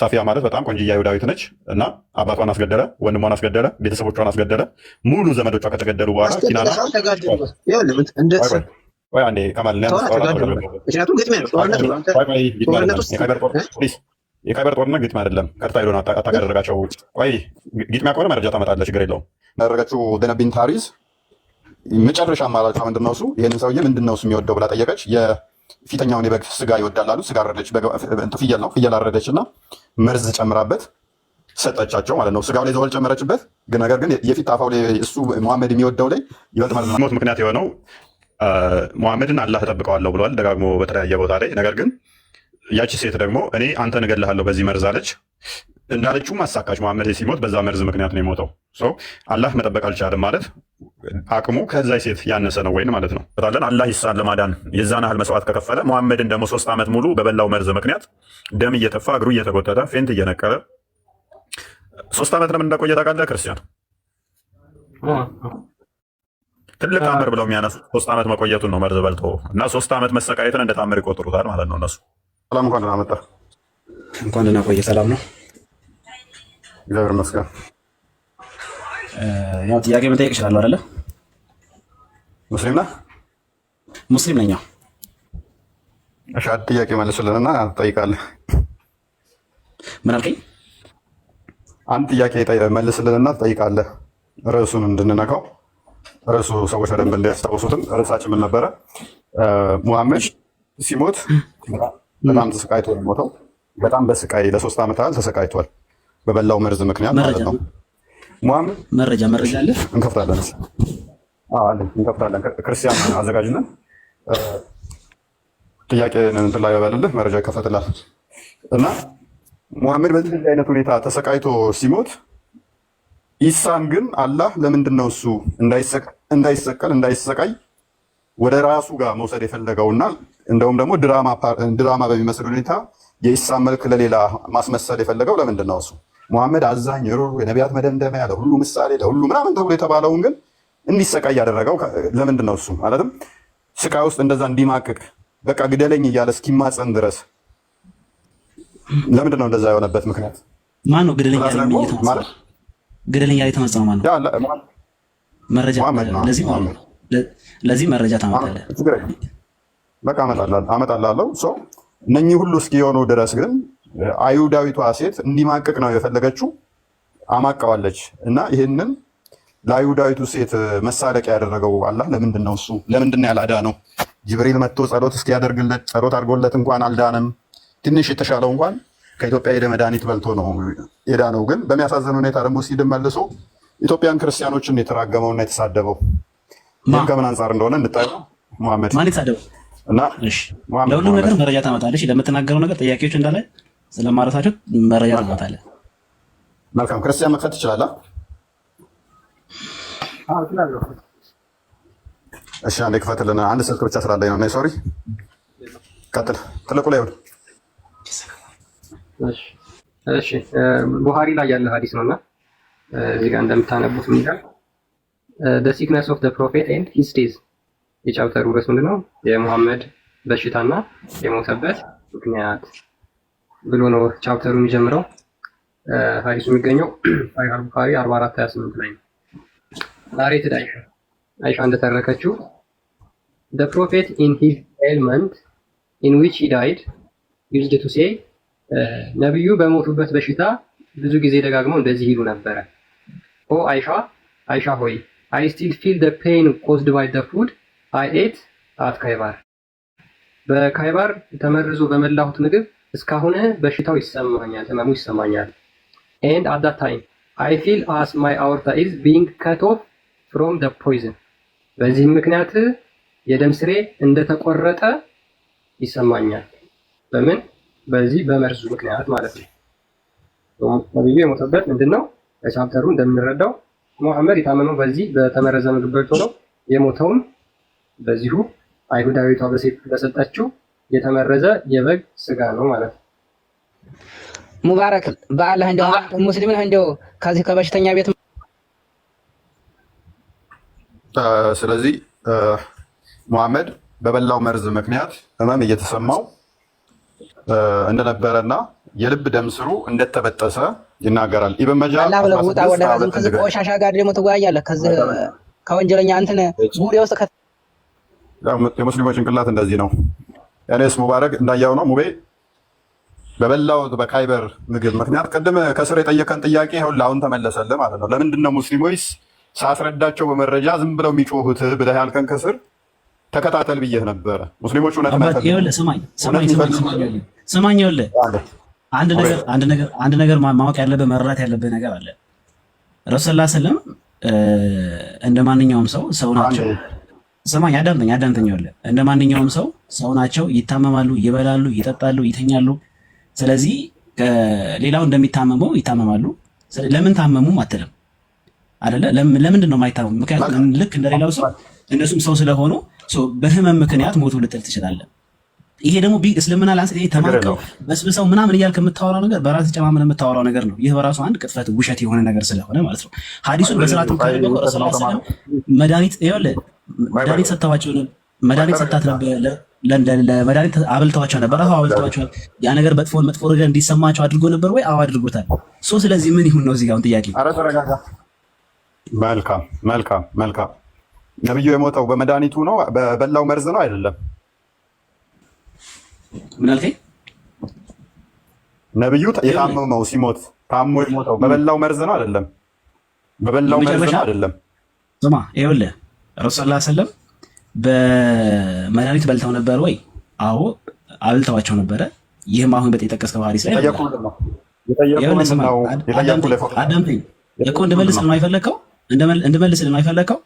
ሳፊያ ማለት በጣም ቆንጅዬ አይሁዳዊት ነች እና አባቷን አስገደለ፣ ወንድሟን አስገደለ፣ ቤተሰቦቿን አስገደለ። ሙሉ ዘመዶቿ ከተገደሉ በኋላ ኪናና አንዴ ከማል የካይበር ጦርነት ግጥሚያ አይደለም። ቀጥታ ሄዶን አታክ ያደረጋቸው ቆይ ግጥሚያ ከሆነ መረጃ ታመጣለህ፣ ችግር የለውም። ያደረገችው ደነቢን ታሪዝ መጨረሻ አማራጯ ምንድነው? እሱ ይህንን ሰውዬ ምንድነው እሱ የሚወደው ብላ ጠየቀች። የፊተኛውን የበግ ስጋ ይወዳል አሉ። ስጋ አረደች፣ ፍየል ነው፣ ፍየል አረደች እና መርዝ ጨምራበት ሰጠቻቸው ማለት ነው። ስጋው ላይ ዘወል ጨመረችበት። ነገር ግን የፊት አፋው ላይ እሱ መሐመድ የሚወደው ላይ ይበልጥ መርዝ ሞት ምክንያት የሆነው መሐመድን አላህ እጠብቀዋለሁ ብለዋል ደጋግሞ በተለያየ ቦታ ላይ። ነገር ግን ያቺ ሴት ደግሞ እኔ አንተን እገልሃለሁ በዚህ መርዝ አለች። እንዳለችውም አሳካች። መሐመድ ሲሞት በዛ መርዝ ምክንያት ነው የሞተው። አላህ መጠበቅ አልቻለም ማለት አቅሙ ከዛ ሴት ያነሰ ነው ወይን ማለት ነው። ታለን አላህ ይሳን ለማዳን የዛን ያህል መስዋዕት ከከፈለ መሐመድን ደግሞ 3 ዓመት ሙሉ በበላው መርዝ ምክንያት ደም እየተፋ እግሩ እየተጎተተ ፌንት እየነቀለ 3 ዓመት ለምን እንዳቆየ ታውቃለህ? ክርስቲያን ትልቅ ታምር ብለው የሚያነሱት 3 ዓመት መቆየቱን ነው መርዝ በልቶ እና 3 ዓመት መሰቃየትን እንደ ታምር ይቆጥሩታል ማለት ነው እነሱ። ሰላም፣ እንኳን ደህና መጣህ። እንኳን ደህና ቆየ። ሰላም ነው፣ እግዚአብሔር ይመስገን። ያው ጥያቄ መጠየቅ እችላለሁ አይደለ? ሙስሊም ነህ? ሙስሊም ነኝ። እሺ፣ ጥያቄ መልስልንና ትጠይቃለህ። ምን አልከኝ? አንድ ጥያቄ መልስልንና ትጠይቃለህ። ርዕሱን እንድንነካው ርዕሱ ሰዎች በደንብ እንዲያስታውሱትም ርዕሳችን ምን ነበረ? ሙሐመድ ሲሞት በጣም ተሰቃይቶ ነው የሞተው። በጣም በስቃይ ለ3 ዓመት ያህል ተሰቃይቷል በበላው መርዝ ምክንያት ማለት ነው። ሙሐመድ መረጃ አለ እንከፍታለን። ክርስቲያን አዘጋጅነን ጥያቄ እንትን ላይ ያበልልህ መረጃ ይከፈትላል እና ሙሐመድ በዚህ አይነት ሁኔታ ተሰቃይቶ ሲሞት ኢሳን ግን አላህ ለምንድን ነው እሱ እንዳይሰቃይ ወደ ራሱ ጋር መውሰድ የፈለገውና እንደውም ደግሞ ድራማ በሚመስል ሁኔታ የኢሳን መልክ ለሌላ ማስመሰል የፈለገው ለምንድን ነው? እሱ ሙሐመድ አዛኝ፣ ሩሩ፣ የነቢያት መደምደሚያ፣ ለሁሉ ምሳሌ፣ ለሁሉ ምናምን ተብሎ የተባለውን ግን እንዲሰቃይ ያደረገው ለምንድን ነው? እሱ ማለትም ስቃይ ውስጥ እንደዛ እንዲማቅቅ በቃ ግደለኝ እያለ እስኪማፀን ድረስ ለምንድን ነው እንደዛ የሆነበት ምክንያት? ማን ነው ግደለኝ ያለ የተመጸነው? ማን ነው? ለዚህ መረጃ ታመጣለህ? በቃ አመጣላለሁ። እነኚህ ሁሉ እስኪሆኑ ድረስ ግን አይሁዳዊቷ ሴት እንዲማቅቅ ነው የፈለገችው፣ አማቀዋለች። እና ይህንን ለአይሁዳዊቱ ሴት መሳለቂያ ያደረገው አላህ ለምንድን ነው? እሱ ለምንድን ነው ያላዳነው? ጅብሪል መጥቶ ጸሎት እስኪያደርግለት ጸሎት አድርጎለት እንኳን አልዳነም። ትንሽ የተሻለው እንኳን ከኢትዮጵያ ሄደ መድኃኒት በልቶ ነው የዳነው። ግን በሚያሳዝን ሁኔታ ደግሞ ሲድን መልሶ ኢትዮጵያን ክርስቲያኖችን የተራገመውና የተሳደበው ይህም ከምን አንጻር እንደሆነ እንታየው። ሙሐመድ ማን የተሳደበው? እና ለሁሉም ነገር መረጃ ታመጣለች። ለምትናገረው ነገር ጥያቄዎች እንዳለ ስለማረሳቸው መረጃ ታመጣለህ። መልካም፣ ክርስቲያን መክፈት ትችላለህ? እሺ፣ አንዴ ክፈትልን። አንድ ስልክ ብቻ ስላለኝ ነው። ሶሪ፣ ቀጥል። ትልቁ ላይ ይሁን። እሺ፣ ቡሃሪ ላይ ያለ ሐዲስ ነውና እዚህ ጋር እንደምታነቡት ምን ይላል? the sickness of the prophet and his days የቻፕተሩ ርዕስ ምንድነው? የሙሐመድ በሽታና የሞተበት ምክንያት ብሎ ነው ቻፕተሩ የሚጀምረው። ሐዲሱ የሚገኘው ሳሂህ ቡኻሪ 4428 ላይ ነው። ናሬትድ አይሻ እንደተረከችው the prophet in his ailment in which he died used to say ነብዩ በሞቱበት በሽታ ብዙ ጊዜ ደጋግመው እንደዚህ ይሉ ነበረ። ኦ አይሻ ሆይ I still feel the pain caused by the food I ate at Khaybar. በካይባር ተመርዞ በመላሁት ምግብ እስካሁን በሽታው ይሰማኛል፣ ህመሙ ይሰማኛል። And at that time I feel as my aorta is being cut off from the poison. በዚህ ምክንያት የደም ስሬ እንደተቆረጠ ይሰማኛል። በዚህ በመርዙ ምክንያት ማለት ነው። ነብዩ የሞተበት ምንድነው? በቻፕተሩ እንደምንረዳው ሙሐመድ የታመመው በዚህ በተመረዘ ምግብ በልቶ ነው። የሞተውም በዚሁ አይሁዳዊቷ በሴት በሰጠችው የተመረዘ የበግ ስጋ ነው ማለት ነው። ሙባረክ በአላህ እንደው ሙስሊም ነህ እንደው ከዚህ ከበሽተኛ ቤት። ስለዚህ ሙሐመድ በበላው መርዝ ምክንያት ህመም እየተሰማው እንደነበረና የልብ ደም ስሩ እንደተበጠሰ ይናገራል። ኢብን መጃ አላህ ብለህ ውጣ ወደ ራስህ ከዚህ ቆሻሻ ጋር ደግሞ ትወያያለህ። ከዚህ ከወንጀለኛ እንትን ጉዴ ውስጥ የሙስሊሞች ጭንቅላት እንደዚህ ነው። እኔስ ሙባረክ እንዳያው ነው ሙቤ በበላው በካይበር ምግብ ምክንያት ቅድም ከስር የጠየቀን ጥያቄ ይኸውልህ አሁን ተመለሰልህ ማለት ነው። ለምንድን ነው ሙስሊሞች ሳስረዳቸው በመረጃ ዝም ብለው የሚጮሁት ብለህ ያልከን ከስር ተከታተል ብዬህ ነበረ። ሙስሊሞች እውነት ስማኝ፣ ይኸውልህ አንድ ነገር ማወቅ ያለብህ መረዳት ያለብህ ነገር አለ። ረሱል ሰለላሁ ዐለይሂ ወሰለም እንደ ማንኛውም ሰው ናቸው። ስማኝ፣ አዳምጠኝ። ይኸውልህ እንደ ማንኛውም ሰው ናቸው። ይታመማሉ፣ ይበላሉ፣ ይጠጣሉ፣ ይተኛሉ። ስለዚህ ሌላው እንደሚታመመው ይታመማሉ። ለምን ታመሙም አትልም አይደለ? ለምንድን ነው የማይታመሙ? ምክንያቱም ልክ እንደሌላው ሰው እነሱም ሰው ስለሆኑ በህመም ምክንያት ሞቱ ልትል ትችላለህ። ይሄ ደግሞ እስልምና ላንስ ተማርከው በስብሰው ምናምን እያልክ የምታወራው ነገር በራስ ጨማምን የምታወራው ነገር ነው። ይህ በራሱ አንድ ቅጥፈት፣ ውሸት የሆነ ነገር ስለሆነ ማለት ነው። ሐዲሱን በስርዓቱ ካደረገው ረሱላህ ሰለላሁ ዐለይሂ ወሰለም መድኃኒት ሰጥተዋቸው መድኃኒት ሰጣት ነበር። ለመድኃኒት አብልተዋቸው ነበር። አዎ አብልተዋቸዋል። ያ ነገር መጥፎ ነገር እንዲሰማቸው አድርጎ ነበር ወይ? አዎ አድርጎታል። ስለዚህ ምን ይሁን ነው እዚህ ጋር አሁን ጥያቄ። ኧረ ተረጋጋ። መልካም። ነብዩ የሞተው በመድኃኒቱ ነው በበላው መርዝ ነው አይደለም? ምን አልከኝ? ነብዩ የታመመው ሲሞት ታሞ የሞተው በበላው መርዝ ነው አይደለም? በበላው መርዝ ነው አይደለም? ስማ ይኸውልህ ረሱል ሰለላሁ ዐለይሂ ወሰለም በመድኃኒት በልተው ነበር ወይ? አዎ አብልተዋቸው ነበረ። ይህም አሁን የጠቀስከው ሐዲስ ላይ አዳምጠኝ እኮ እንድመልስልህ ነው የማይፈለግከው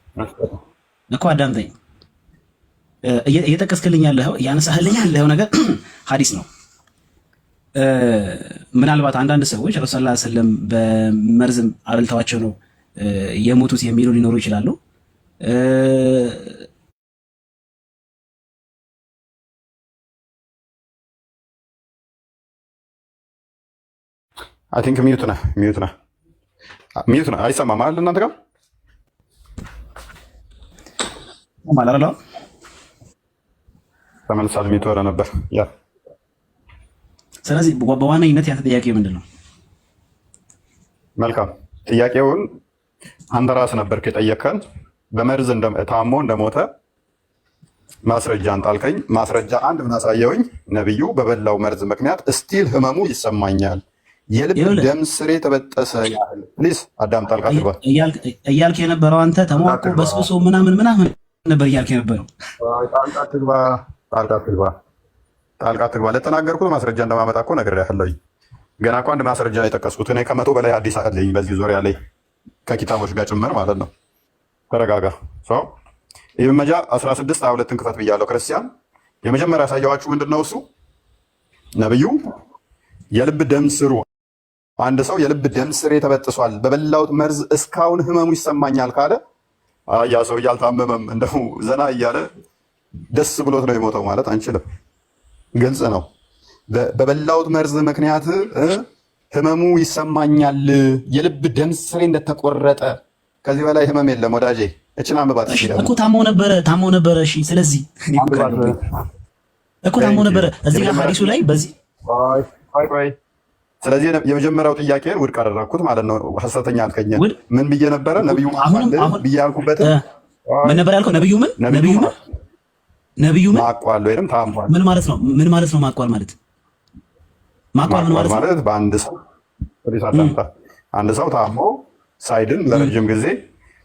እኮ አዳምጠኝ። እየጠቀስክልኝ ያለኸው እያነሳህልኝ ያለኸው ነገር ሐዲስ ነው። ምናልባት አንዳንድ ሰዎች ረሱል ሰለላሁ ዐለይሂ ወሰለም በመርዝም አብልተዋቸው ነው የሞቱት የሚሉ ሊኖሩ ይችላሉ። አይ ቲንክ ሚዩት ነህ። አይሰማም አይደል? እናንተ ጋር ማላላ ተመልሳል። ሚዩት ወረ ነበር ያ። ስለዚህ በዋነኝነት ያንተ ጥያቄ ምንድን ነው? መልካም ጥያቄውን አንተ ራስህ ነበርክ የጠየከን። በመርዝ ታሞ እንደሞተ ማስረጃ አንጣልከኝ። ማስረጃ አንድ ምን አሳየውኝ? ነብዩ በበላው መርዝ ምክንያት እስቲል ህመሙ ይሰማኛል፣ የልብ ደም ስሬ ተበጠሰ ያህል። ፕሊዝ አዳም ጣልቃ ትግባ እያልክ የነበረው አንተ ተሟቆ በስብሶ ምናምን ነበር እያልክ የነበረው። ጣልቃ ትግባ። ለተናገርኩት ማስረጃ እንደማመጣ እኮ ነግሬሃለሁ። ገና እኮ አንድ ማስረጃ የጠቀስኩት እኔ ከ100 በላይ ሐዲስ አለኝ በዚህ ዙሪያ ላይ ከኪታቦች ጋር ጭምር ማለት ነው። ተረጋጋ። ኢብን መጃ 16:22 ክፈት ብያለሁ። ክርስቲያን የመጀመሪያ ያሳየኋችሁ ምንድን ነው? እሱ ነብዩ የልብ ደም ስሩ፣ አንድ ሰው የልብ ደም ስሬ ተበጥሷል በበላውት መርዝ እስካሁን ህመሙ ይሰማኛል ካለ ያ ሰው እያልታመመም እንደው ዘና እያለ ደስ ብሎት ነው የሞተው ማለት አንችልም። ግልጽ ነው። በበላውት መርዝ ምክንያት ህመሙ ይሰማኛል፣ የልብ ደም ስሬ እንደተቆረጠ። ከዚህ በላይ ህመም የለም ወዳጄ። እችን አንብባት እኮ ታሞ ነበረ። እሺ ስለዚህ እኮ ታሞ ነበረ እዚህ ጋር ሐዲሱ ላይ በዚህ ቆይ። ስለዚህ የመጀመሪያው ጥያቄን ውድቅ አደረኩት ማለት ነው። ሐሰተኛ አልከኝ። ምን ብዬ ነበረ? ነብዩ ብዬ ያልኩበት ምን ነበር ያልከው? ነብዩ ምን ማቋል ወይም ታሟል። ምን ማለት ነው? ማቋል ማለት ምን ማለት ነው? አንድ ሰው ታሞ ሳይድን ለረጅም ጊዜ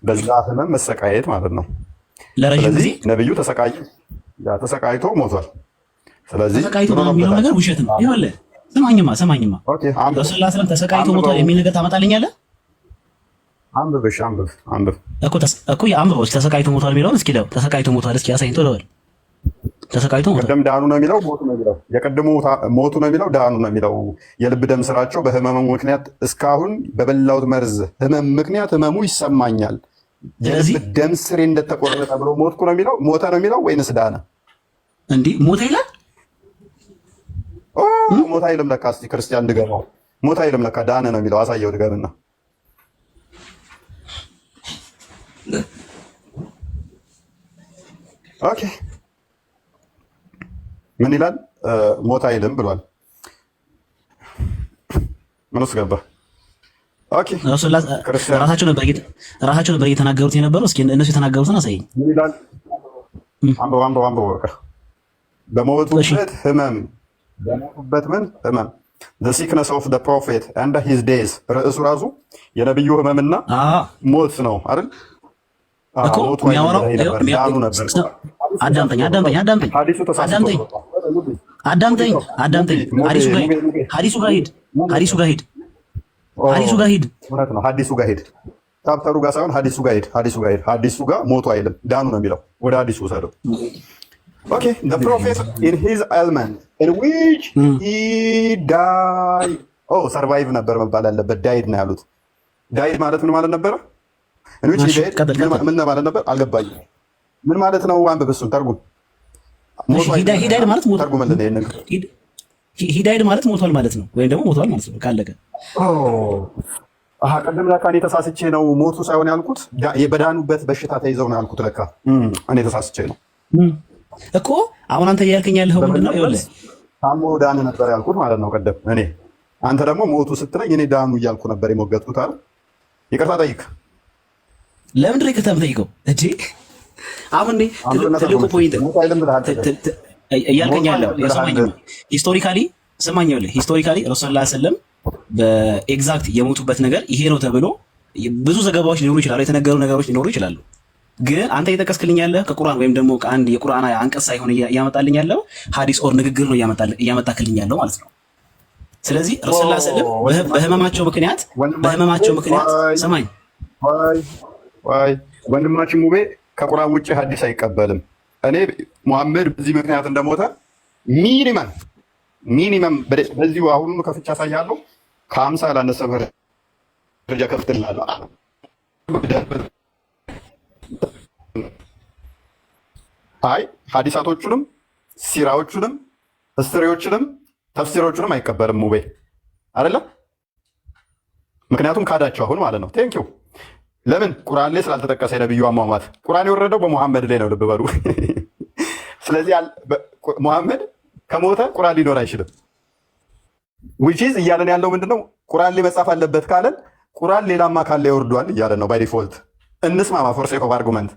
በዛ ህመም መሰቃየት ማለት ነው። ለረጅም ጊዜ ነብዩ ተሰቃይቶ ሞቷል። ስለዚህ ተሰቃይቶ ነው የሚለው ነገር ውሸት ነው። ይኸውልህ ሰማኝማ ረሱል ሰለላሁ ዐለይሂ ወሰለም ተሰቃይቶ ሞቷል የሚል ነገር ታመጣልኛለህ? አንብብ እኮ የአንብበው ተሰቃይቶ ሞቷል የሚለውን እስኪ ለው ተሰቃይቶ ሞቷል እስኪ አሳይቶ ለወል ተሰቃይቶ ሞቷል። ቀደም ዳኑ ነው የሚለው ሞቱ ነው የሚለው የቀድሞ ሞቱ ነው የሚለው ዳኑ ነው የሚለው የልብ ደም ስራቸው በህመሙ ምክንያት እስካሁን በበላውት መርዝ ህመም ምክንያት ህመሙ ይሰማኛል፣ የልብ ደም ስሬ እንደተቆረጠ ብሎ ሞትኩ ነው የሚለው ሞተ ነው የሚለው ወይንስ ዳነ? እንዲህ ሞተ ይላል። ሞታ አይልም ለካ። እስኪ ክርስቲያን ድገመው። ሞታ አይልም ለካ ዳነ ነው የሚለው። አሳየው ድገምና። ኦኬ ምን ይላል? ሞታ አይልም ብሏል። ምን ውስጥ ገባ? ኦኬ ራሳቸው ነበር እየተናገሩት የነበረው። እስኪ እነሱ የተናገሩትን አሳየኝ። አንበው በሞቱበት ህመም በሞቱበት ምን ህመም the sickness of the prophet and his days ርዕሱ ራሱ የነብዩ ህመምና ሞት ነው አይደል? እኮ የሚያወራው አዳምጠኝ። ሀዲሱ ጋር ሂድ። ሀዲሱ ጋር ሂድ። ቻፕተሩ ጋር ሳይሆን ሀዲሱ ጋር ሂድ። ሀዲሱ ጋር ሞቱ አይልም፣ ዳኑ ነው የሚለው። ወደ ሀዲሱ ውሰደው። ኦኬ the prophet in his ailment in which he died ሰርቫይቭ ነበር መባል ያለበት። ዳይድ ነው ያሉት። ዳይድ ማለት ምን ማለት ነበረ? in which he died ምን ማለት ነበር? አልገባኝም። ምን ማለት ነው? አንብብ፣ እሱን ተርጉም። ሂዳይድ ማለት ሞቷል። ተርጉምልን ይሄንን። ሂዳይድ ማለት ሞቷል ማለት ነው፣ ወይም ደግሞ ሞቷል ማለት ነው። ካለቀ ቅድም ለካ እኔ ተሳስቼ ነው ሞቱ ሳይሆን ያልኩት በዳኑበት በሽታ ተይዘው ነው ያልኩት። ለካ እኔ ተሳስቼ ነው እኮ። አሁን አንተ እያልከኝ ያለኸው ምንድን ነው? ይኸውልህ ታሞ ዳን ነበር ያልኩት ማለት ነው ቀደም እኔ። አንተ ደግሞ ሞቱ ስትለኝ እኔ ዳኑ እያልኩ ነበር የሞገጥኩት አይደል? ይቅርታ ጠይቅ። ለምንድን ነው ይቅርታ የምጠይቀው? እንዴ አሁን ትልቁ ፖይንት እያልከኝ ያለው ስማኝ፣ ሂስቶሪካሊ ረሱል ሰለላሁ ዐለይሂ ወሰለም በኤግዛክት የሞቱበት ነገር ይሄ ነው ተብሎ ብዙ ዘገባዎች ሊኖሩ ይችላሉ፣ የተነገሩ ነገሮች ሊኖሩ ይችላሉ። ግን አንተ እየጠቀስክልኝ ያለህ ከቁርአን ወይም ደግሞ ከአንድ የቁርአን አንቀጽ ሳይሆን እያመጣልኝ ያለው ሀዲስ ኦር ንግግር ነው እያመጣክልኝ ያለው ማለት ነው። ስለዚህ ረሱል ሰለላሁ ዐለይሂ ወሰለም በህመማቸው ምክንያት ሰማኝ ወንድማችን ሙቤ ከቁርአን ውጭ ሀዲስ አይቀበልም። እኔ ሙሐመድ በዚህ ምክንያት እንደሞተ ሚኒመም በዚሁ አሁኑ ከፍቻ ያሳያለሁ። ከ50 ያላነሰ መረጃ ከፍትላለሁ። አይ ሀዲሳቶቹንም ሲራዎቹንም ሂስትሪዎቹንም ተፍሲሮቹንም አይቀበልም ሙቤ አይደለም። ምክንያቱም ካዳቸው አሁን ማለት ነው። ቴንኪው። ለምን ቁርአን ላይ ስላልተጠቀሰ የነብዩ አሟሟት። ቁርአን የወረደው በሙሐመድ ላይ ነው፣ ልብ በሉ። ስለዚህ ሙሐመድ ከሞተ ቁርአን ሊኖር አይችልም። ዊችዝ እያለን ያለው ምንድነው? ቁርአን ላይ መጻፍ አለበት ካለን ቁርአን ሌላማ ካለ ይወርዷል እያለን ነው። ባይ ዲፎልት እንስማማ። ፎር ሴክ ኦፍ አርጉመንት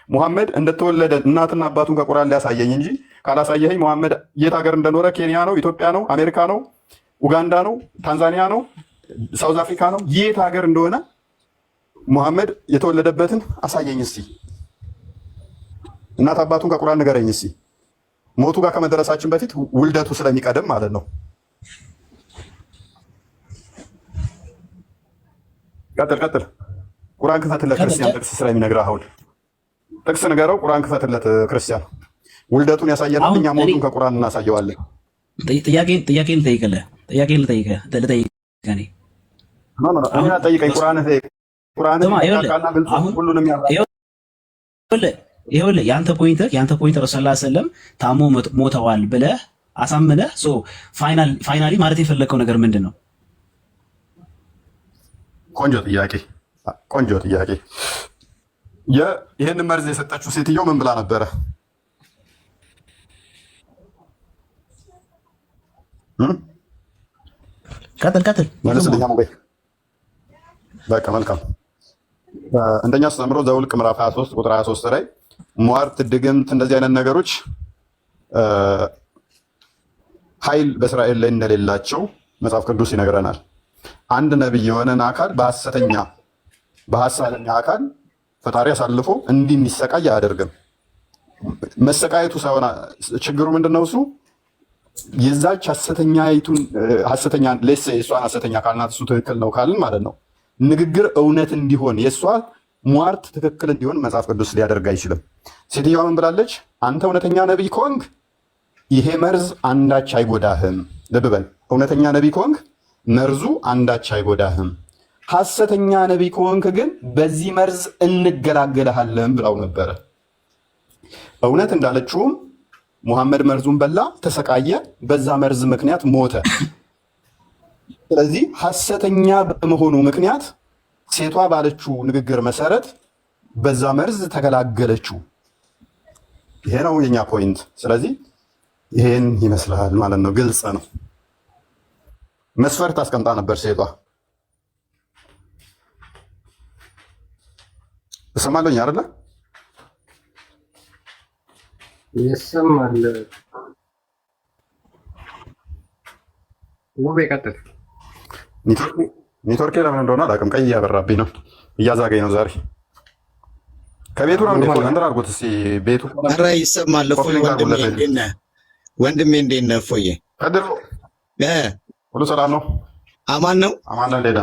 ሙሐመድ እንደተወለደ እናትና አባቱን ከቁርአን ላይ ያሳየኝ እንጂ ካላሳየኸኝ ሙሐመድ የት ሀገር እንደኖረ ኬንያ ነው፣ ኢትዮጵያ ነው፣ አሜሪካ ነው፣ ኡጋንዳ ነው፣ ታንዛኒያ ነው፣ ሳውዝ አፍሪካ ነው፣ የት ሀገር እንደሆነ ሙሐመድ የተወለደበትን አሳየኝ እስቲ። እናት አባቱን ከቁርአን ንገረኝ እስቲ። ሞቱ ጋር ከመድረሳችን በፊት ውልደቱ ስለሚቀደም ማለት ነው። ቀጥል። ቁርአን ክፈትለት ክርስቲያን፣ ጥቅስ ስለሚነግርህ አሁን ጥቅስ ንገረው። ቁርአን ክፈትለት ክርስቲያን። ውልደቱን ያሳየናል፣ እኛ ሞቱን ከቁርአን እናሳየዋለን። ጥያቄን ልጠይቅህ። ይኸውልህ የአንተ ፖይንት ረሱል ሰለላሁ ዐለይሂ ወሰለም ታሞ ሞተዋል ብለህ አሳምነህ ፋይናሊ ማለት የፈለከው ነገር ምንድን ነው? ቆንጆ ጥያቄ። ይህንን መርዝ የሰጠችው ሴትዮ ምን ብላ ነበረ? ቀጥል። በቃ መልካም። እንደኛ አስተምሮ ዘውልቅ ምዕራፍ 23 ቁጥር 23 ላይ ሟርት፣ ድግምት፣ እንደዚህ አይነት ነገሮች ኃይል በእስራኤል ላይ እንደሌላቸው መጽሐፍ ቅዱስ ይነግረናል። አንድ ነቢይ የሆነን አካል በሐሰተኛ አካል ፈጣሪ አሳልፎ እንዲህ እንዲሰቃይ አያደርግም። መሰቃየቱ ሳይሆን ችግሩ ምንድነው? እሱ የዛች ሐሰተኛ ሌስ የእሷን ሐሰተኛ ካልናት እሱ ትክክል ነው ካልን ማለት ነው ንግግር እውነት እንዲሆን የእሷ ሟርት ትክክል እንዲሆን መጽሐፍ ቅዱስ ሊያደርግ አይችልም። ሴትዮዋ ምን ብላለች? አንተ እውነተኛ ነቢይ ከሆንክ ይሄ መርዝ አንዳች አይጎዳህም። ልብ በል፣ እውነተኛ ነቢይ ከሆንክ መርዙ አንዳች አይጎዳህም። ሐሰተኛ ነቢይ ከሆንክ ግን በዚህ መርዝ እንገላገልሃለን ብላው ነበረ። እውነት እንዳለችውም ሙሐመድ መርዙን በላ፣ ተሰቃየ፣ በዛ መርዝ ምክንያት ሞተ። ስለዚህ ሐሰተኛ በመሆኑ ምክንያት ሴቷ ባለችው ንግግር መሰረት በዛ መርዝ ተገላገለችው። ይሄ ነው የኛ ፖይንት። ስለዚህ ይሄን ይመስላል ማለት ነው። ግልጽ ነው። መስፈርት አስቀምጣ ነበር ሴቷ። እሰማለሁኝ አይደለ? ይሰማል። ውብ ይቀጥል። ኔትወርክ ለምን እንደሆነ አላውቅም። ቀይ እያበራብኝ ነው፣ እያዛገኝ ነው ዛሬ። ከቤቱ ነው እንዴ? እንትን አድርጎት እስኪ ቤቱ። ኧረ ይሰማል። እፎይ ወንድሜ እንዴት ነህ? እፎዬ ከድሮ ሁሉ ሰላም ነው? አማን ነው? አማን ነው። እንዴት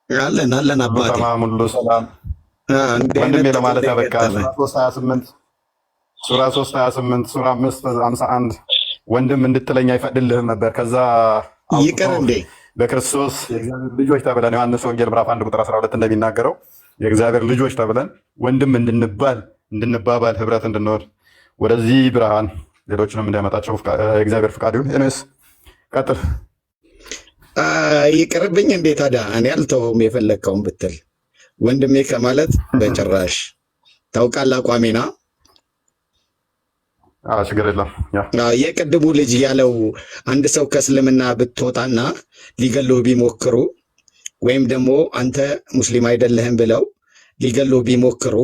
አለን አለን አባቴ ሁሉ ሰላም ወንድሜ ለማለት ያበቃ ሱራ 3:28 ሱራ 5:51 ወንድም እንድትለኝ አይፈቅድልህም ነበር። ከዛ ይቅር እንዴ በክርስቶስ የእግዚአብሔር ልጆች ተብለን ዮሐንስ ወንጌል ምዕራፍ 1 ቁጥር 12 እንደሚናገረው የእግዚአብሔር ልጆች ተብለን ወንድም እንድንባባል ህብረት እንድንኖር ወደዚህ ብርሃን ሌሎችንም እንዲያመጣቸው የእግዚአብሔር ፍቃድ ይሁን። ኤኒዌይስ ቀጥል። ይቅርብኝ እንዴ ታዲያ እኔ አልተውም የፈለግከውን ብትል ወንድሜ ከማለት በጭራሽ ታውቃለህ አቋሜና። ችግር የለም። የቅድሙ ልጅ ያለው አንድ ሰው ከእስልምና ብትወጣና ሊገሉህ ቢሞክሩ ወይም ደግሞ አንተ ሙስሊም አይደለህም ብለው ሊገሉህ ቢሞክሩ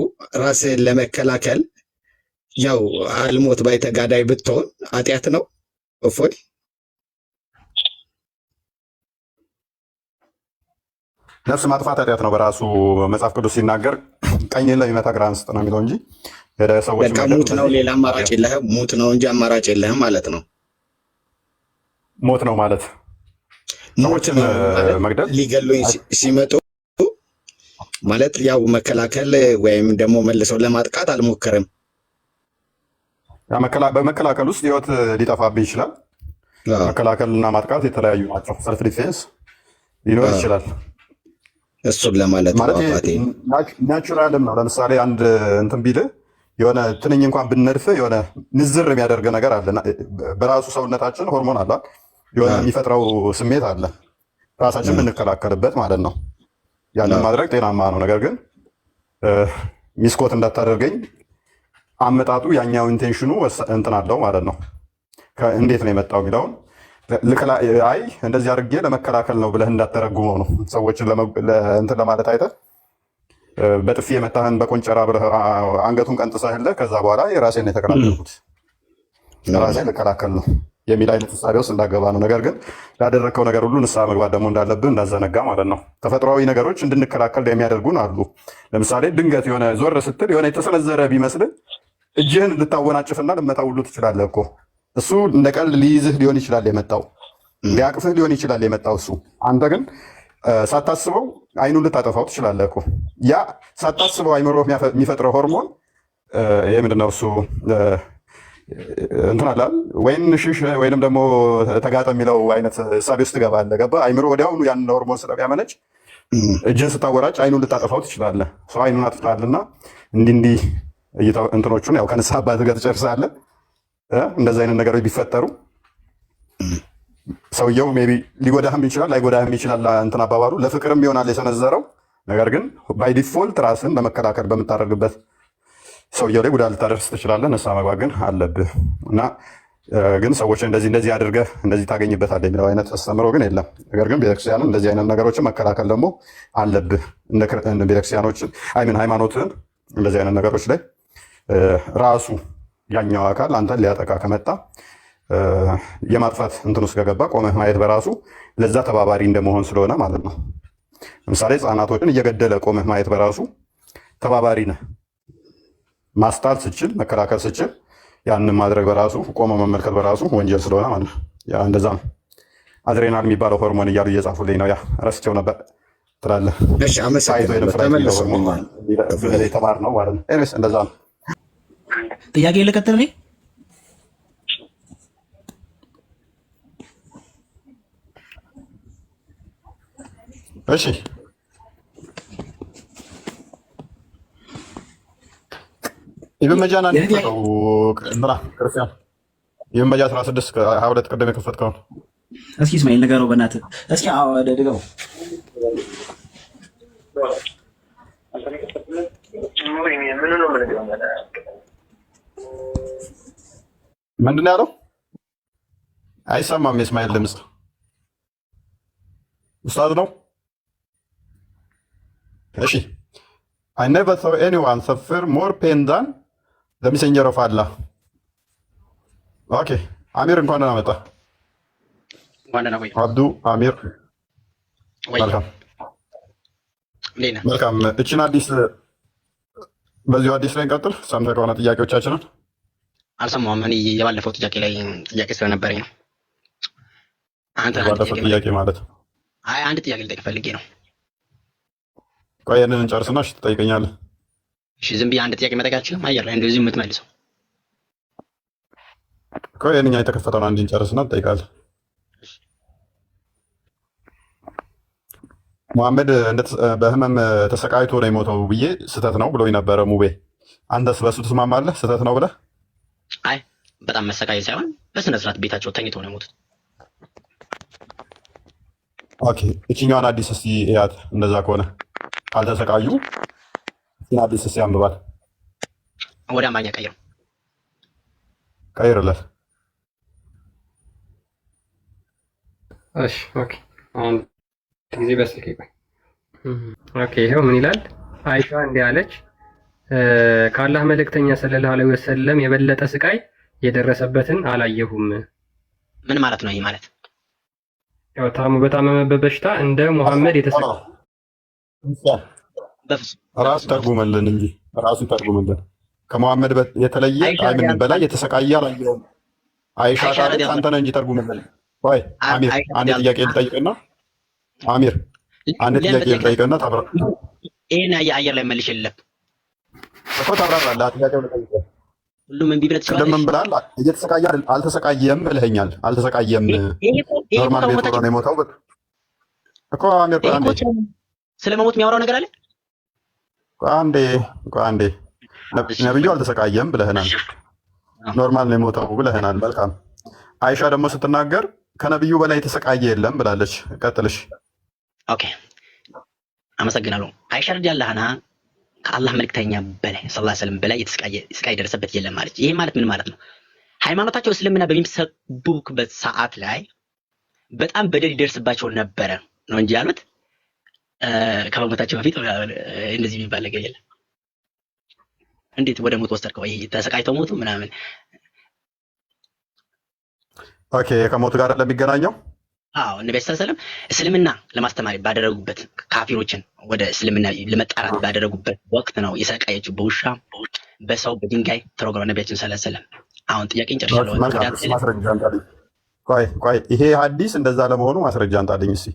ራስህን ለመከላከል ያው አልሞት ባይ ተጋዳይ ብትሆን ኃጢአት ነው? እፎይ ነፍስ ማጥፋት ኃጢአት ነው በራሱ መጽሐፍ ቅዱስ ሲናገር ቀኝህን ለሚመታ ግራህን ስጥ ነው የሚለው እንጂ ሰዎች በቃ ሙት ነው፣ ሌላ አማራጭ የለህም። ሙት ነው እንጂ አማራጭ የለህም ማለት ነው። ሞት ነው ማለት ሰዎችን መግደል ሊገሉኝ ሲመጡ ማለት ያው መከላከል ወይም ደግሞ መልሰው ለማጥቃት አልሞከርም። በመከላከል ውስጥ ህይወት ሊጠፋብህ ይችላል። መከላከልና ማጥቃት የተለያዩ ናቸው። ሰልፍ ዲፌንስ ሊኖር ይችላል። እሱን ለማለት ማለት ናቹራልም ነው። ለምሳሌ አንድ እንትን ቢልህ የሆነ ትንኝ እንኳን ብነድፍ የሆነ ንዝር የሚያደርግ ነገር አለ። በራሱ ሰውነታችን ሆርሞን አለ፣ የሆነ የሚፈጥረው ስሜት አለ፣ ራሳችን የምንከላከልበት ማለት ነው። ያንን ማድረግ ጤናማ ነው። ነገር ግን ሚስኮት እንዳታደርገኝ አመጣጡ ያኛው ኢንቴንሽኑ እንትን አለው ማለት ነው። እንዴት ነው የመጣው የሚለውን አይ እንደዚህ አድርጌ ለመከላከል ነው ብለህ እንዳተረጉመው ነው። ሰዎችን እንትን ለማለት አይተህ በጥፊ የመታህን በቆንጨራ ብለህ አንገቱን ቀንጥሰህልህ ከዛ በኋላ የራሴን የተከላከልኩት ራሴን ልከላከል ነው የሚል አይነት እሳቤ ውስጥ እንዳገባ ነው። ነገር ግን ላደረግከው ነገር ሁሉ ንስሐ መግባት ደግሞ እንዳለብህ እንዳዘነጋ ማለት ነው። ተፈጥሯዊ ነገሮች እንድንከላከል የሚያደርጉን አሉ። ለምሳሌ ድንገት የሆነ ዞር ስትል የሆነ የተሰነዘረ ቢመስልህ እጅህን ልታወናጭፍና ልመታው ሁሉ ትችላለህ እኮ። እሱ እንደ ቀልድ ሊይዝህ ሊሆን ይችላል የመጣው፣ ሊያቅፍህ ሊሆን ይችላል የመጣው እሱ። አንተ ግን ሳታስበው አይኑን ልታጠፋው ትችላለህ እኮ። ያ ሳታስበው አይምሮ የሚፈጥረው ሆርሞን ይሄ ምንድነው እሱ እንትን አላል ወይም ሽሽ ወይንም ደግሞ ተጋጠ የሚለው አይነት እሳቤ ውስጥ ትገባለህ። ገባህ? አይምሮ ወዲያውኑ ያን ሆርሞን ስለሚያመነጭ እጅን ስታወራጭ አይኑን ልታጠፋው ትችላለህ። ሰው አይኑን አጥፍታልና እንዲህ እንትኖቹን ያው ከንስሐ አባትህ ጋር ትጨርሳለህ። እንደዚህ አይነት ነገሮች ቢፈጠሩ ሰውየው ሜይ ቢ ሊጎዳህም ይችላል ላይጎዳህም ይችላል። እንትን አባባሉ ለፍቅርም ይሆናል የሰነዘረው። ነገር ግን ባይ ዲፎልት ራስን ለመከላከል በምታደርግበት ሰውየው ላይ ጉዳት ልታደርስ ትችላለህ። ንስሐ መግባት ግን አለብህ እና ግን ሰዎች እንደዚህ አድርገህ እንደዚህ ታገኝበታለህ የሚለው አይነት አስተምሮ ግን የለም። ነገር ግን ቤተክርስቲያንም እንደዚህ አይነት ነገሮችን መከላከል ደግሞ አለብህ። እንደ ቤተክርስቲያኖችን ሃይማኖትህን እንደዚህ አይነት ነገሮች ላይ ራሱ ያኛው አካል አንተን ሊያጠቃ ከመጣ የማጥፋት እንትን ውስጥ ከገባ ቆመህ ማየት በራሱ ለዛ ተባባሪ እንደመሆን ስለሆነ ማለት ነው። ለምሳሌ ህፃናቶችን እየገደለ ቆመህ ማየት በራሱ ተባባሪ ነህ። ማስጣል ስችል፣ መከላከል ስችል ያንን ማድረግ በራሱ ቆመ መመልከት በራሱ ወንጀል ስለሆነ ማለት ነው። ያ እንደዛ ነው። አድሬናል የሚባለው ሆርሞን እያሉ እየጻፉልኝ ነው። ያ ረስቸው ነበር ትላለህ። ተማር ነው ማለት ነው። ኤኒዌይስ እንደዛ ነው። ጥያቄ ልቀጥል እኔ እሺ ኢብን መጃና ነው ክርስቲያን ኢብን መጃ 16 22 ቀደም የከፈትከውን እስኪ እስማኤል ንገረው በእናትህ እስኪ ድገው። ምንድን ነው ያለው? አይሰማም የእስማኤል ድምፅ። ኡስታዝ ነው። እሺ I never saw anyone suffer more pain than the messenger of Allah. ኦኬ አሚር እንኳን ደህና መጣ። አብዱ አሚር መልካም መልካም። እችን አዲስ በዚሁ አዲስ ላይ እንቀጥል። ሰምተህ ከሆነ ጥያቄዎቻችንን አልሰማሁም። እኔ የባለፈው ጥያቄ ላይ ጥያቄ ስለነበረኝ ነው። አንተ ባለፈው ጥያቄ ማለት አንድ ጥያቄ ልጠይቅ ፈልጌ ነው። ቆይ ያንን እንጨርስና እሺ ትጠይቀኛለህ። እሺ ዝም ብዬ አንድ ጥያቄ መጠየቅ አልችልም? አየር ላይ እንደዚህ የምትመልሰው ቆይ ያንኛ የተከፈተውን አንድ እንጨርስና ትጠይቃለህ። ሙሐመድ በህመም ተሰቃይቶ ነው የሞተው ብዬ ስህተት ነው ብሎኝ ነበረ ሙቤ። አንተስ በሱ ትስማማለህ? ስህተት ነው ብለህ? አይ በጣም መሰቃየት ሳይሆን በስነ ስርዓት ቤታቸው ተኝቶ ነው የሞቱት። ኦኬ እችኛዋን አዲስ እስቲ እያት። እንደዛ ከሆነ አልተሰቃዩ እችን አዲስ እስቲ አንብባት። ወደ አማርኛ ቀይረው። ቀይርለት። እሺ ኦኬ አንድ ጊዜ በስልክ ይቆይ። ኦኬ ይሄው ምን ይላል? አይሻ እንዲህ አለች፣ ከአላህ መልእክተኛ ሰለላሁ ዐለይሂ ወሰለም የበለጠ ስቃይ የደረሰበትን አላየሁም። ምን ማለት ነው? ይሄ ማለት ያው በታመመበት በሽታ እንደ ሙሐመድ የተሰቃየ ራሱ ተርጉመልን እንጂ ራሱ ተርጉመልን። ከሙሐመድ የተለየ አይምን በላይ የተሰቃየ አላየሁም። አይሻ ታዲያ አንተ ነህ እንጂ ተርጉመልን። ወይ አሚር አንድ ጥያቄ ልጠይቅና አሚር አንድ ጥያቄ ልጠይቅና ታብራ ይሄን የአየር ላይ መልሽ የለም እኮ ታብራራለህ። ጥያቄው ልጠይቅህ ሁሉም እምቢ ብለህ ትችላለህ። ቅድምም ብለሃል። እየተሰቃየ አልተሰቃየም ብለኸኛል። አልተሰቃየም ኖርማል ቤት ሆኖ ነው የሞተው እኮ አሚር። ቆይ አንዴ ስለ መሞት የሚያወራው ነገር አለ። ቆይ አንዴ ነብዩ አልተሰቃየም ብለህናል። ኖርማል ነው የሞተው ብለህናል። መልካም። አይሻ ደግሞ ስትናገር ከነብዩ በላይ የተሰቃየ የለም ብላለች። ቀጥልሽ። ኦኬ አመሰግናለሁ። አይሻ ረዲየላሁ ዐንሃ ከአላህ መልክተኛ በላይ ሰለላሁ ዐለይሂ ወሰለም በላይ ስቃይ ደረሰበት የለም ማለት። ይሄ ማለት ምን ማለት ነው? ሃይማኖታቸው እስልምና በሚሰብኩበት ሰዓት ላይ በጣም በደል ይደርስባቸው ነበረ ነው እንጂ ያሉት ከመሞታቸው በፊት እንደዚህ የሚባል ነገር የለም። እንዴት ወደ ሞት ወሰድከው? ይሄ ተሰቃይተው ሞቱ ምናምን። ኦኬ ከሞት ጋር ለሚገናኘው አዎ ነብዩ ሰለላሁ ዐለይሂ ወሰለም እስልምና ለማስተማር ባደረጉበት ካፊሮችን ወደ እስልምና ለመጣራት ባደረጉበት ወቅት ነው የሰቃየችው። በውሻ በሰው በድንጋይ ተረግሮ ነብያችን ሰለላሁ ዐለይሂ ወሰለም። አሁን ጥያቄን ጨርሻለሁ። ማስረጃ አንጣልኝ። ቆይ ይሄ ሐዲስ እንደዛ ለመሆኑ ማስረጃ አንጣልኝ እስኪ።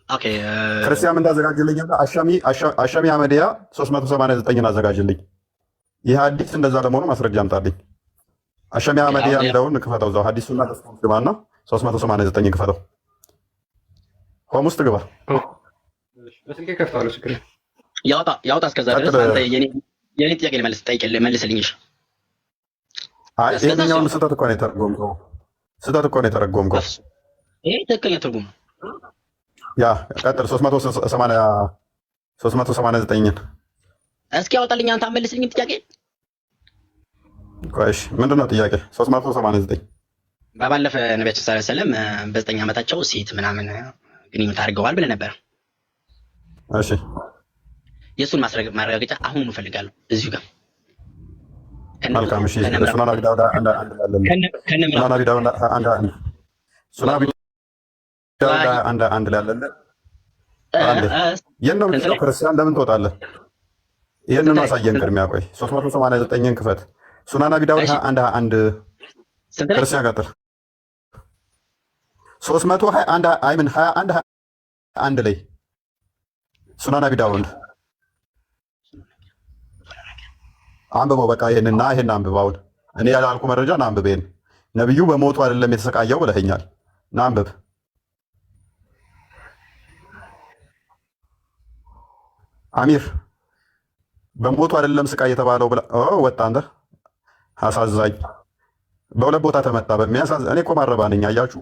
ኦኬ ክርስቲያን እንዳዘጋጅልኝ አሻሚ አመዲያ 389 አዘጋጅልኝ። ይሄ ሐዲስ እንደዛ ለመሆኑ ማስረጃ አንጣልኝ። አሻሚ አመዲያ እንደውን ክፈተው፣ እዛው ሐዲሱና ተስፋው ግባና 389 ክፈተው። ሆም ውስጥ ግባ። በስልኬ ከፍታለሁ። ችግር ያውጣ። እስከዛ ድረስ አንተ የኔ ጥያቄ መልስልኝ። እሺ አይ ይሄኛውን ስህተት እኮ ነው የተረጎምከው። ይሄ ትክክለኛ ትርጉም ነው። ያ ቀጥል። 389 እስኪ ያወጣልኝ። አንተ መልስልኝ ጥያቄ። ቆይሽ ምንድን ነው ጥያቄ? 389 ባለፈ ነብያችን ሰለላሁ ዐለይሂ ወሰለም በ9 ዓመታቸው ሴት ምናምን ግንኙነት አድርገዋል ብለህ ነበር። እሺ የእሱን ማረጋገጫ አሁን እንፈልጋለሁ እዚሁ ጋር። መልካም። እሺ ሱናን አቢ ዳውድ አንድ ላይ አለ። የት ነው የምትለው? ክርስቲያን ለምን ትወጣለህ? ይህንን አሳየን ቅድሚያ። ቆይ 389ን ክፈት። ሱናን አቢ ዳውድ 21 ክርስቲያን ቀጥል። 321 አይምን 21 ላይ ሱናን አቢ ዳውድ አንብበው። በቃ ይሄንና ይሄን አንብበው። እኔ ያላልኩ መረጃ ናንብብ። ይሄን ነብዩ በሞቱ አይደለም የተሰቃየው ብለኸኛል። ናንብብ። አሚር በሞቱ አይደለም ስቃይ የተባለው ብላ ወጣ። አንተ አሳዛኝ። በሁለት ቦታ ተመታ። በሚያሳዝን። እኔ እኮ ማረባ ነኝ። አያችሁ፣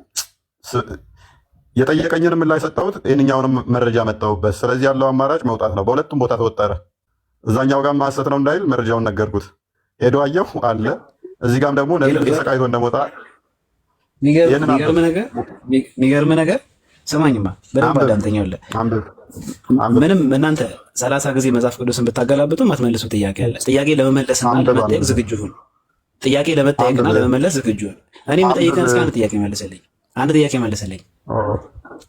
የጠየቀኝንም ምላሽ ሰጠሁት፣ ይህንኛውንም መረጃ መጣሁበት። ስለዚህ ያለው አማራጭ መውጣት ነው። በሁለቱም ቦታ ተወጠረ። እዛኛው ጋር ማሰት ነው እንዳይል መረጃውን ነገርኩት። ሄዶ አየሁ አለ። እዚህ ጋርም ደግሞ ነብዩ ተሰቃይቶ እንደሞታ የሚገርም ነገር ስማኝማ በደንብ አዳምጠኝ። ምንም እናንተ 30 ጊዜ መጽሐፍ ቅዱስን ብታገላብጡም አትመልሱ ጥያቄ አለ። ጥያቄ ለመመለስና ለመጠየቅ ዝግጁ ሁን። ጥያቄ ለመጠየቅና ለመመለስ ዝግጁ ሁን። እኔ የምጠይቅህን እስከ አንድ ጥያቄ መልስልኝ። አንድ ጥያቄ መልስልኝ።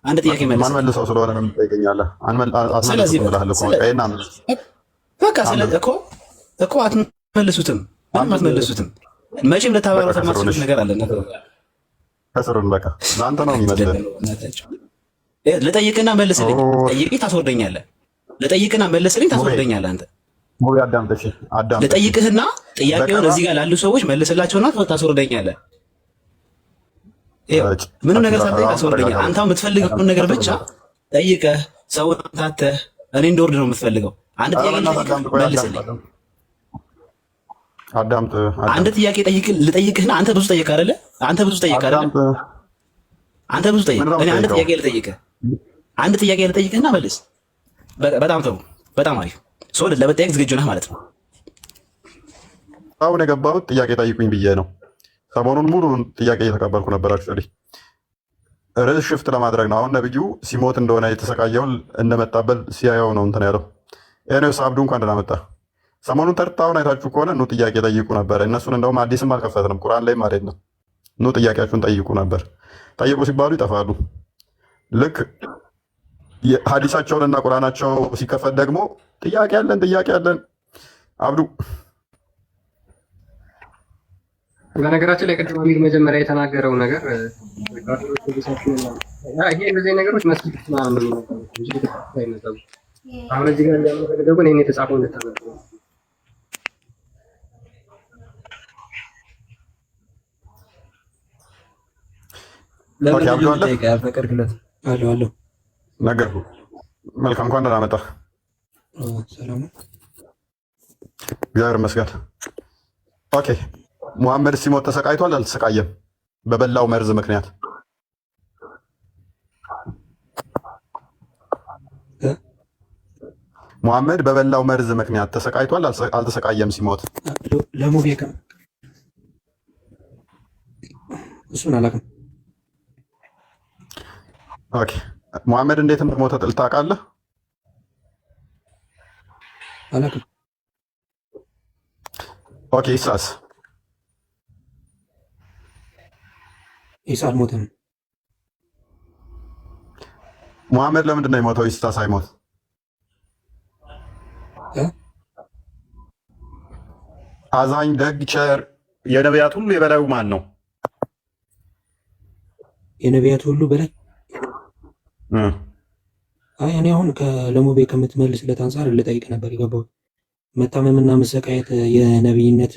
አንድ ጥያቄ መልስልኝ። ማንመልሰው ስለሆነ ነው የምትጠይቀኛለህ። ስለዚህ በቃ እኮ አትመልሱትም። ምንም አትመልሱትም። መቼም ለታባራት የማትችሉት ነገር አለ። ከስሩን በቃ ለአንተ ነው የሚመስልህ። ልጠይቅና መልስልኝ። ጠይቄ ታስወርደኛለህ። ልጠይቅና መልስልኝ፣ ታስወርደኛለህ። አንተ ልጠይቅህና ጥያቄውን እዚህ ጋር ላሉ ሰዎች መልስላቸውና ታስወርደኛለህ። ምንም ነገር ሳትጠይቅ ታስወርደኛለህ። አንተ የምትፈልገውን ነገር ብቻ ጠይቀህ ሰውን ታተህ እኔ እንደወርድ ነው የምትፈልገው። አንድ ጥያቄ መልስልኝ። አንድ ጥያቄ ልጠይቅህና አንተ ብዙ ጠይቅ አይደለ? አንተ ብዙ ጠይቅ። እኔ አንድ ጥያቄ ልጠይቅህ። አንድ ጥያቄ ልጠይቅህና መልስ። በጣም ጥሩ፣ በጣም አሪፍ። ሰው ለመጠየቅ ዝግጁ ነህ ማለት ነው። አሁን የገባሁት ጥያቄ ጠይቁኝ ብዬ ነው። ሰሞኑን ሙሉ ጥያቄ እየተቀበልኩ ነበር። አክቹዋሊ ርዕስ ሽፍት ለማድረግ ነው። አሁን ነብዩ ሲሞት እንደሆነ የተሰቃየውን እንደመጣበል ሲያየው ነው እንትን ያለው። ኤኒዌይስ አብዱ እንኳን ደህና መጣ። ሰሞኑን ተርታውን አይታችሁ ከሆነ ኑ ጥያቄ ጠይቁ ነበር። እነሱን እንደውም አዲስም አልከፈትንም፣ ቁርአን ላይም አይደለም። ኑ ጥያቄያችሁን ጠይቁ ነበር። ጠይቁ ሲባሉ ይጠፋሉ። ልክ ሀዲሳቸውንና ቁርአናቸው ሲከፈት ደግሞ ጥያቄ ያለን አብዱ። በነገራችን ላይ ቅድም አሚር መጀመሪያ የተናገረው ነገር ይሄ እንደዚህ ነገሮች መስጊድ ምናምን ነው የሚነገሩት። አሁን እዚህ ጋር እንደምንፈልገው ግን የተጻፈው እንድታነቡ ነው። መልካም እንኳን ደህና መጣህ። እግዚአብሔር ይመስገን። ኦኬ ሙሐመድ ሲሞት ተሰቃይቷል አልተሰቃየም? በበላው መርዝ ምክንያት ሙሐመድ በበላው መርዝ ምክንያት ተሰቃይቷል አልተሰቃየም? ሲሞት ለሙቤካ እሱን አላውቅም። ኦኬ ሙሐመድ እንዴት እንደሞተ ታውቃለህ? አላውቅም። ኦኬ ኢሳስ ኢሳ አልሞተም። ሙሐመድ ለምንድን ነው የሞተው? ኢሳ ሳይሞት አዛኝ፣ ደግ፣ ቸር የነቢያት ሁሉ የበላዩ ማን ነው? የነቢያት ሁሉ በላይ እኔ አሁን ለሙቤ ከምትመልስለት አንጻር ልጠይቅ ነበር የገባሁት። መታመምና መሰቃየት የነቢይነት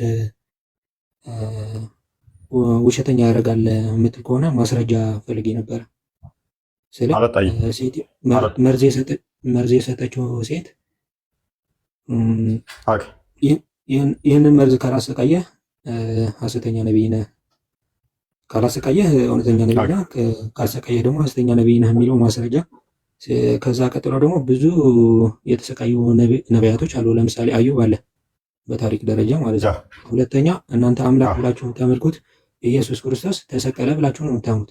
ውሸተኛ ያደርጋል የምትል ከሆነ ማስረጃ ፈልጌ ነበረ። መርዝ የሰጠችው ሴት ይህንን መርዝ ካላሰቃየህ ሐሰተኛ ነቢይ ነህ፣ ካላሰቃየህ እውነተኛ ነቢይ ነህ፣ ካልሰቃየህ ደግሞ ሐሰተኛ ነቢይ ነህ የሚለው ማስረጃ። ከዛ ቀጥሎ ደግሞ ብዙ የተሰቃዩ ነቢያቶች አሉ። ለምሳሌ አዩብ አለ በታሪክ ደረጃ ማለት ነው። ሁለተኛ እናንተ አምላክ ብላችሁ የምታመልኩት ኢየሱስ ክርስቶስ ተሰቀለ ብላችሁ ነው የምታሙት።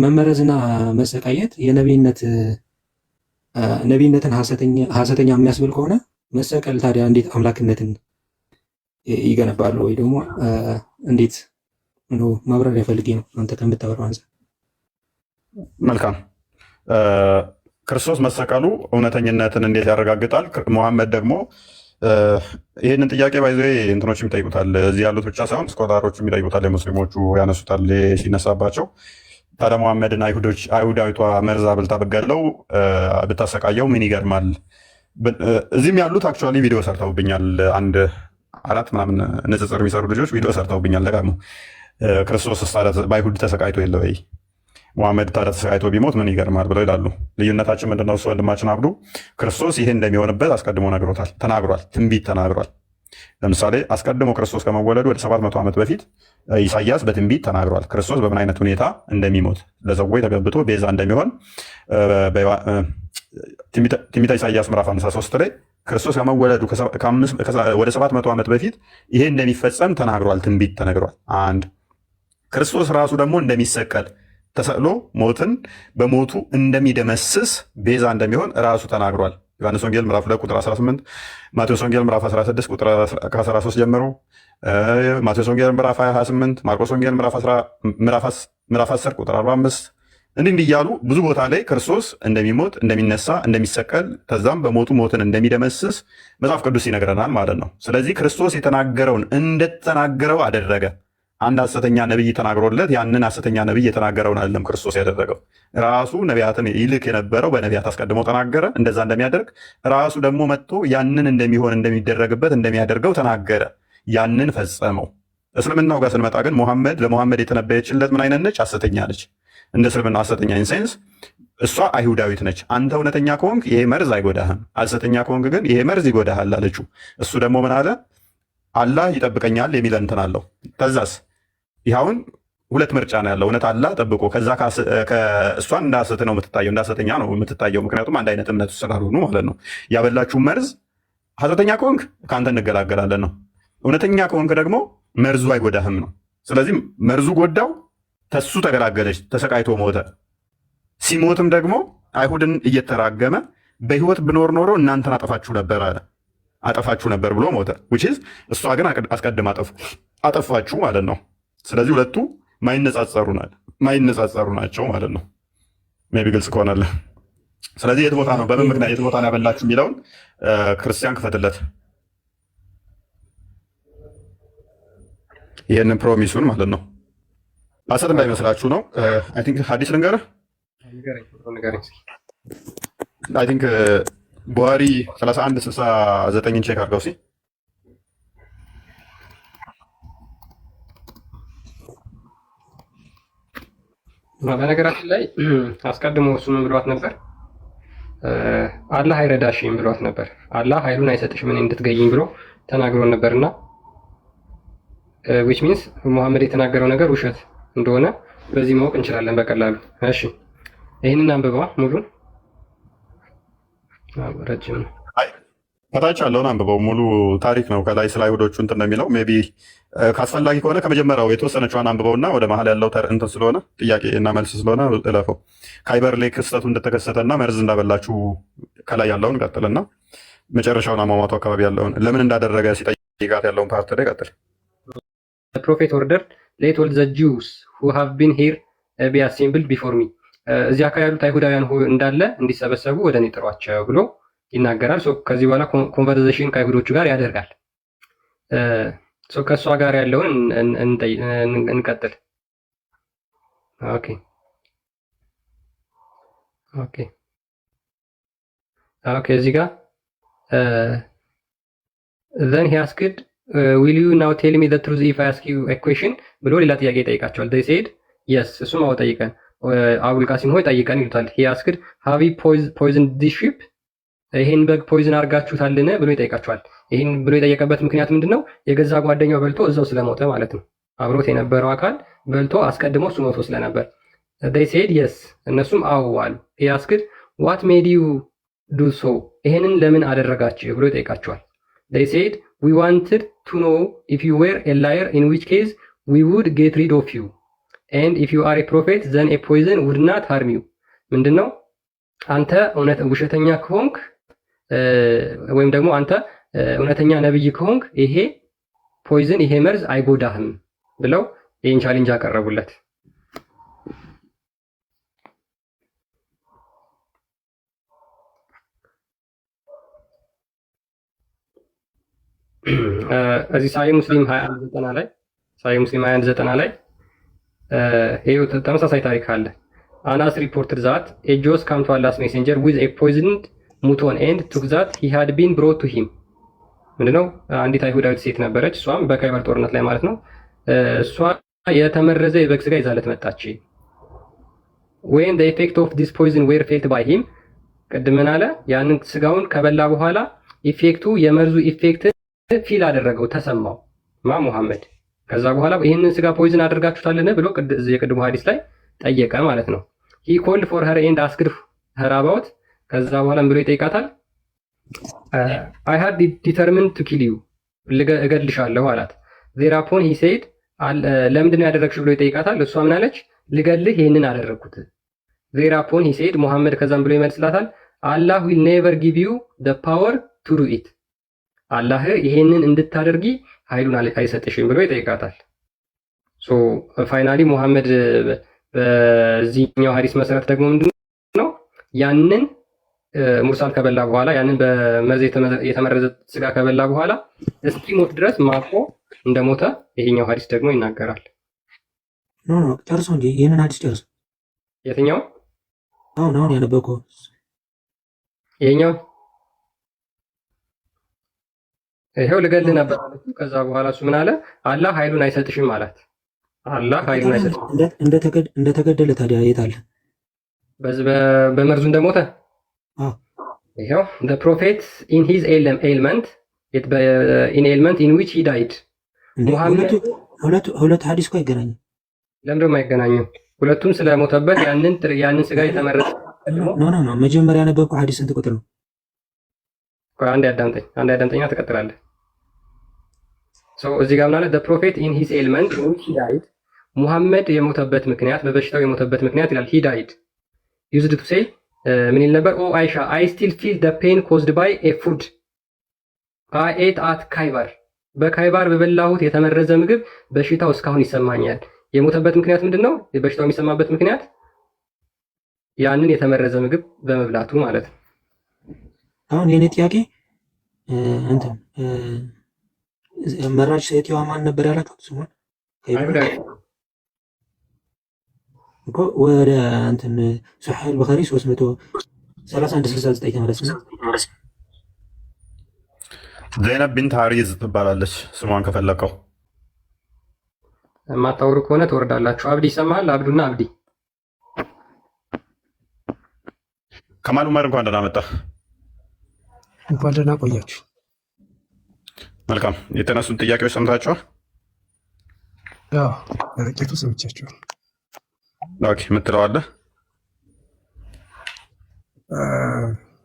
መመረዝና መሰቃየት ነቢይነትን ሐሰተኛ የሚያስብል ከሆነ መሰቀል ታዲያ እንዴት አምላክነትን ይገነባሉ? ወይ ደግሞ እንዴት ነው? ማብራሪያ ፈልጌ ነው አንተ ከምታወራው አንፃር። መልካም። ክርስቶስ መሰቀሉ እውነተኝነትን እንዴት ያረጋግጣል? ሙሐመድ ደግሞ ይህንን ጥያቄ ባይዘ እንትኖችም ይጠይቁታል። እዚህ ያሉት ብቻ ሳይሆን ስኮላሮችም ይጠይቁታል። የሙስሊሞቹ ያነሱታል ሲነሳባቸው። ታዲያ ሙሐመድን አይሁዳዊቷ መርዛ ብልታ ብገለው ብታሰቃየው ምን ይገርማል? እዚህም ያሉት አክቹዋሊ ቪዲዮ ሰርተውብኛል። አንድ 4 ምናምን ንጽጽር የሚሰሩ ልጆች ቪዲዮ ሰርተውብኛል። ደግሞ ክርስቶስ በአይሁድ ተሰቃይቶ የለ ወይ? ሙሐመድ ታዲያ ተሰቃይቶ ቢሞት ምን ይገርማል ብለው ይላሉ። ልዩነታችን ምንድነው? እሱ ወንድማችን አብዱ ክርስቶስ ይሄ እንደሚሆንበት አስቀድሞ ተናግሯል፣ ትንቢት ተናግሯል። ለምሳሌ አስቀድሞ ክርስቶስ ከመወለዱ ወደ 700 ዓመት በፊት ኢሳያስ በትንቢት ተናግሯል። ክርስቶስ በምን አይነት ሁኔታ እንደሚሞት ለሰዎች ተገብቶ ቤዛ እንደሚሆን ትንቢተ ኢሳያስ ምዕራፍ 53 ላይ ክርስቶስ ከመወለዱ ወደ 700 ዓመት በፊት ይሄ እንደሚፈጸም ተናግሯል፣ ትንቢት ተነግሯል። አንድ ክርስቶስ ራሱ ደግሞ እንደሚሰቀል ተሰቅሎ ሞትን በሞቱ እንደሚደመስስ ቤዛ እንደሚሆን ራሱ ተናግሯል። ዮሐንስ ወንጌል ምዕራፍ 2 ቁጥር 18፣ ማቴዎስ ወንጌል ምዕራፍ 16 ቁጥር 13 ጀምሮ፣ ማቴዎስ ወንጌል ምዕራፍ 28፣ ማርቆስ ወንጌል ምዕራፍ 10 ቁጥር 45 እንዲህ እያሉ ብዙ ቦታ ላይ ክርስቶስ እንደሚሞት፣ እንደሚነሳ፣ እንደሚሰቀል ከዛም በሞቱ ሞትን እንደሚደመስስ መጽሐፍ ቅዱስ ይነግረናል ማለት ነው። ስለዚህ ክርስቶስ የተናገረውን እንደተናገረው አደረገ። አንድ ሐሰተኛ ነቢይ ተናግሮለት ያንን ሐሰተኛ ነቢይ የተናገረውን አይደለም ክርስቶስ ያደረገው። ራሱ ነቢያትን ይልክ የነበረው በነቢያት አስቀድሞ ተናገረ፣ እንደዛ እንደሚያደርግ ራሱ ደግሞ መጥቶ ያንን እንደሚሆን እንደሚደረግበት እንደሚያደርገው ተናገረ። ያንን ፈጸመው። እስልምናው ጋር ስንመጣ ግን ለሙሐመድ የተነበየችለት ምን አይነት ነች? ሐሰተኛ ነች። እንደ እስልምና ሐሰተኛ ኢንሴንስ እሷ አይሁዳዊት ነች። አንተ እውነተኛ ከሆንክ ይሄ መርዝ አይጎዳህም፣ ሐሰተኛ ከሆንክ ግን ይሄ መርዝ ይጎዳሃል አለችው። እሱ ደግሞ ምን አለ? አላህ ይጠብቀኛል የሚል እንትን አለው። ከዛስ ይኸውን ሁለት ምርጫ ነው ያለው። እውነት አላህ ጠብቆ ከዛ እሷን እንደ ሐሰት ነው የምትታየው፣ እንደ ሐሰተኛ ነው የምትታየው። ምክንያቱም አንድ አይነት እምነት ስላልሆኑ ማለት ነው። ያበላችሁ መርዝ ሐሰተኛ ከሆንክ ከአንተ እንገላገላለን ነው። እውነተኛ ከሆንክ ደግሞ መርዙ አይጎዳህም ነው። ስለዚህ መርዙ ጎዳው፣ ተሱ ተገላገለች፣ ተሰቃይቶ ሞተ። ሲሞትም ደግሞ አይሁድን እየተራገመ በህይወት ብኖር ኖሮ እናንተን አጠፋችሁ ነበር አለ። አጠፋችሁ ነበር ብሎ ሞተ። እሷ ግን አስቀድማ አጠፋችሁ ማለት ነው። ስለዚህ ሁለቱ ማይነጻጸሩ ናቸው ማለት ነው። ሜይ ቢ ግልጽ ከሆነልህ። ስለዚህ የት ቦታ ነው በምን ምክንያት የት ቦታ ነው ያበላችሁ የሚለውን ክርስቲያን ክፈትለት፣ ይህንን ፕሮሚሱን ማለት ነው። ሐሰት እንዳይመስላችሁ ነው። አይ ቲንክ ሐዲስ ልንገርህ። አይ ቲንክ ቡሃሪ 3169 ቼክ አድርገው ሲ በነገራችን ላይ አስቀድሞ እሱ ምን ብሏት ነበር? አላህ አይረዳሽም ብሏት ነበር። አላህ ኃይሉን አይሰጥሽም እኔ እንድትገይኝ ብሎ ተናግሮ ነበርና which means ሙሐመድ የተናገረው ነገር ውሸት እንደሆነ በዚህ ማወቅ እንችላለን በቀላሉ። እሺ ይሄንን አንብበዋ ሙሉን። ረጅም ነው። ከታች ያለውን አንብበው። ሙሉ ታሪክ ነው። ከላይ ስለ አይሁዶቹ እንትን ነው የሚለው። ሜይ ቢ ካስፈላጊ ከሆነ ከመጀመሪያው የተወሰነችዋን አንብበውና ወደ መሀል ያለው እንትን ስለሆነ ጥያቄ እና መልስ ስለሆነ እለፈው። ካይበር ላይ ክስተቱ እንደተከሰተና መርዝ እንዳበላችሁ ከላይ ያለውን ቀጥልና መጨረሻውን አሟሟቱ አካባቢ ያለውን ለምን እንዳደረገ ሲጠይቃት ያለውን ፓርት ላይ ቀጥል። ፕሮፌት ኦርደር ሌት ኦል ዘ ጂውስ who have been here be assembled before me እዚህ አካባቢ ያሉት አይሁዳውያን እንዳለ እንዲሰበሰቡ ወደ እኔ ጥሯቸው ብሎ ይናገራል። ከዚህ በኋላ ኮንቨርሴሽን ከአይሁዶቹ ጋር ያደርጋል። ከእሷ ጋር ያለውን እንቀጥል። ኦኬ እዚህ ጋር then he asked will you now tell me the truth if I ask you a question ብሎ ሌላ ጥያቄ ይጠይቃቸዋል። they said yes እሱም አዎ ጠይቀን አቡል ቃሲም ሆይ ጠይቀን ይሉታል። he asked have you poisoned this sheep ይሄን በግ ፖይዝን አድርጋችሁታልን ብሎ ይጠይቃቸዋል። ይሄን ብሎ የጠየቀበት ምክንያት ምንድነው? የገዛ ጓደኛው በልቶ እዛው ስለሞተ ማለት ነው። አብሮት የነበረው አካል በልቶ አስቀድሞ እሱ ሞቶ ስለነበር they said yes እነሱም አዎ አሉ። he asked what made you do so ይሄንን ለምን አደረጋችሁ ብሎ ይጠይቃቸዋል። they said we wanted to know if you were a liar in which case we would get rid of you and if you are a prophet then a poison would not harm you ምንድነው አንተ ውሸተኛ ከሆንክ ወይም ደግሞ አንተ እውነተኛ ነብይ ከሆንክ ይሄ ፖይዝን ይሄ መርዝ አይጎዳህም ብለው ይሄን ቻሌንጅ አቀረቡለት። እዚህ ሳይ ሙስሊም 21:90 ላይ ይሄው ተመሳሳይ ታሪክ አለ። Anas reported that a Jew came to Allah's messenger with a poisoned mutton and took that he had been brought to him ምንድነው አንዲት አይሁዳዊት ሴት ነበረች። እሷም በካይበር ጦርነት ላይ ማለት ነው። እሷ የተመረዘ የበግ ስጋ ይዛለት መጣች። when the effect of this poison were felt by him ቅድምን አለ ያንን ስጋውን ከበላ በኋላ ኢፌክቱ የመርዙ ኢፌክት ፊል አደረገው ተሰማው ሙሐመድ። ከዛ በኋላ ይሄንን ስጋ ፖይዝን አድርጋችሁታልን ብሎ የቅድሙ ሐዲስ ላይ ጠየቀ ማለት ነው። he called for her and asked her about ከዛ በኋላ ብሎ ይጠይቃታል። I had determined to kill you እገድልሻለሁ አላት። thereupon he said ለምንድን ነው ያደረግሽው ብሎ ይጠይቃታል። እሷ ምን አለች? ልገልህ ይህንን አደረግኩት። ዜራፖን ሂሴድ ሙሐመድ ከዛም ብሎ ይመልስላታል። አላህ ዊል ኔቨር ጊቭ ዩ ዘ ፓወር ቱ ዱ ኢት፣ አላህ ይሄንን እንድታደርጊ ኃይሉን አይሰጥሽም ብሎ ይጠይቃታል። ሶ ፋይናሊ ሙሐመድ በዚህኛው ሐዲስ መሰረት ደግሞ ምንድን ነው ያንን ሙርሳል ከበላ በኋላ ያንን በመርዝ የተመረዘ ስጋ ከበላ በኋላ እስኪሞት ድረስ ማቆ እንደሞተ ይሄኛው ሐዲስ ደግሞ ይናገራል። ኖ ጨርሶ እንጂ ይህንን ሐዲስ ጨርሶ። የትኛው? አሁን ያነበብከው ይሄኛው። ይሄው ልገልህ ነበር አለችው። ከዛ በኋላ እሱ ምን አለ? አላህ ኃይሉን አይሰጥሽም አላት። አላህ ኃይሉን አይሰጥሽም እንደተገደለ ታዲያ የት አለ? በመርዙ እንደሞተ ይሄው the prophet in his ailment in which he died። ሁለት ሐዲስ እኮ አይገናኝም። ለምን ደግሞ አይገናኙም? ሁለቱም ስለሞተበት ያንን ስጋ የተመረጠ ኖ መጀመሪያ ያነበብከው ሐዲስ ስንት ቁጥር ነው? አንድ ያዳምጠኛ ትቀጥላለህ። እዚህ ጋር ምናለ the prophet in his ailment in which he died ሙሐመድ የሞተበት ምክንያት በበሽታው የሞተበት ምክንያት ይላል he died used to say ምን ይል ነበር? ኦ አይሻ I still feel the pain caused by a food I ate at ካይባር በካይባር በበላሁት የተመረዘ ምግብ በሽታው እስካሁን ይሰማኛል። የሞተበት ምክንያት ምንድነው? በሽታው የሚሰማበት ምክንያት ያንን የተመረዘ ምግብ በመብላቱ ማለት ነው። አሁን የኔ ጥያቄ እንትን መራጭ ሴትዋ ማን ነበር ያላችሁት? ስሟን እኮ ወደ እንትን ሱሐህ አልቡኻሪ 33169 ተመለስ። ዘይነብ ቢንት ሐሪዝ ትባላለች ስሟን ከፈለቀው። የማታወሩ ከሆነ ትወርዳላችሁ። አብዲ ይሰማሃል? አብዱና አብዲ ከማል ዑመር እንኳን ደህና መጣ። እንኳን ደህና ቆያችሁ። መልካም። የተነሱን ጥያቄዎች ሰምታችኋል? አዎ በጥቂቱ ሰምቻችኋል። ኦኬ፣ የምትለው አለ?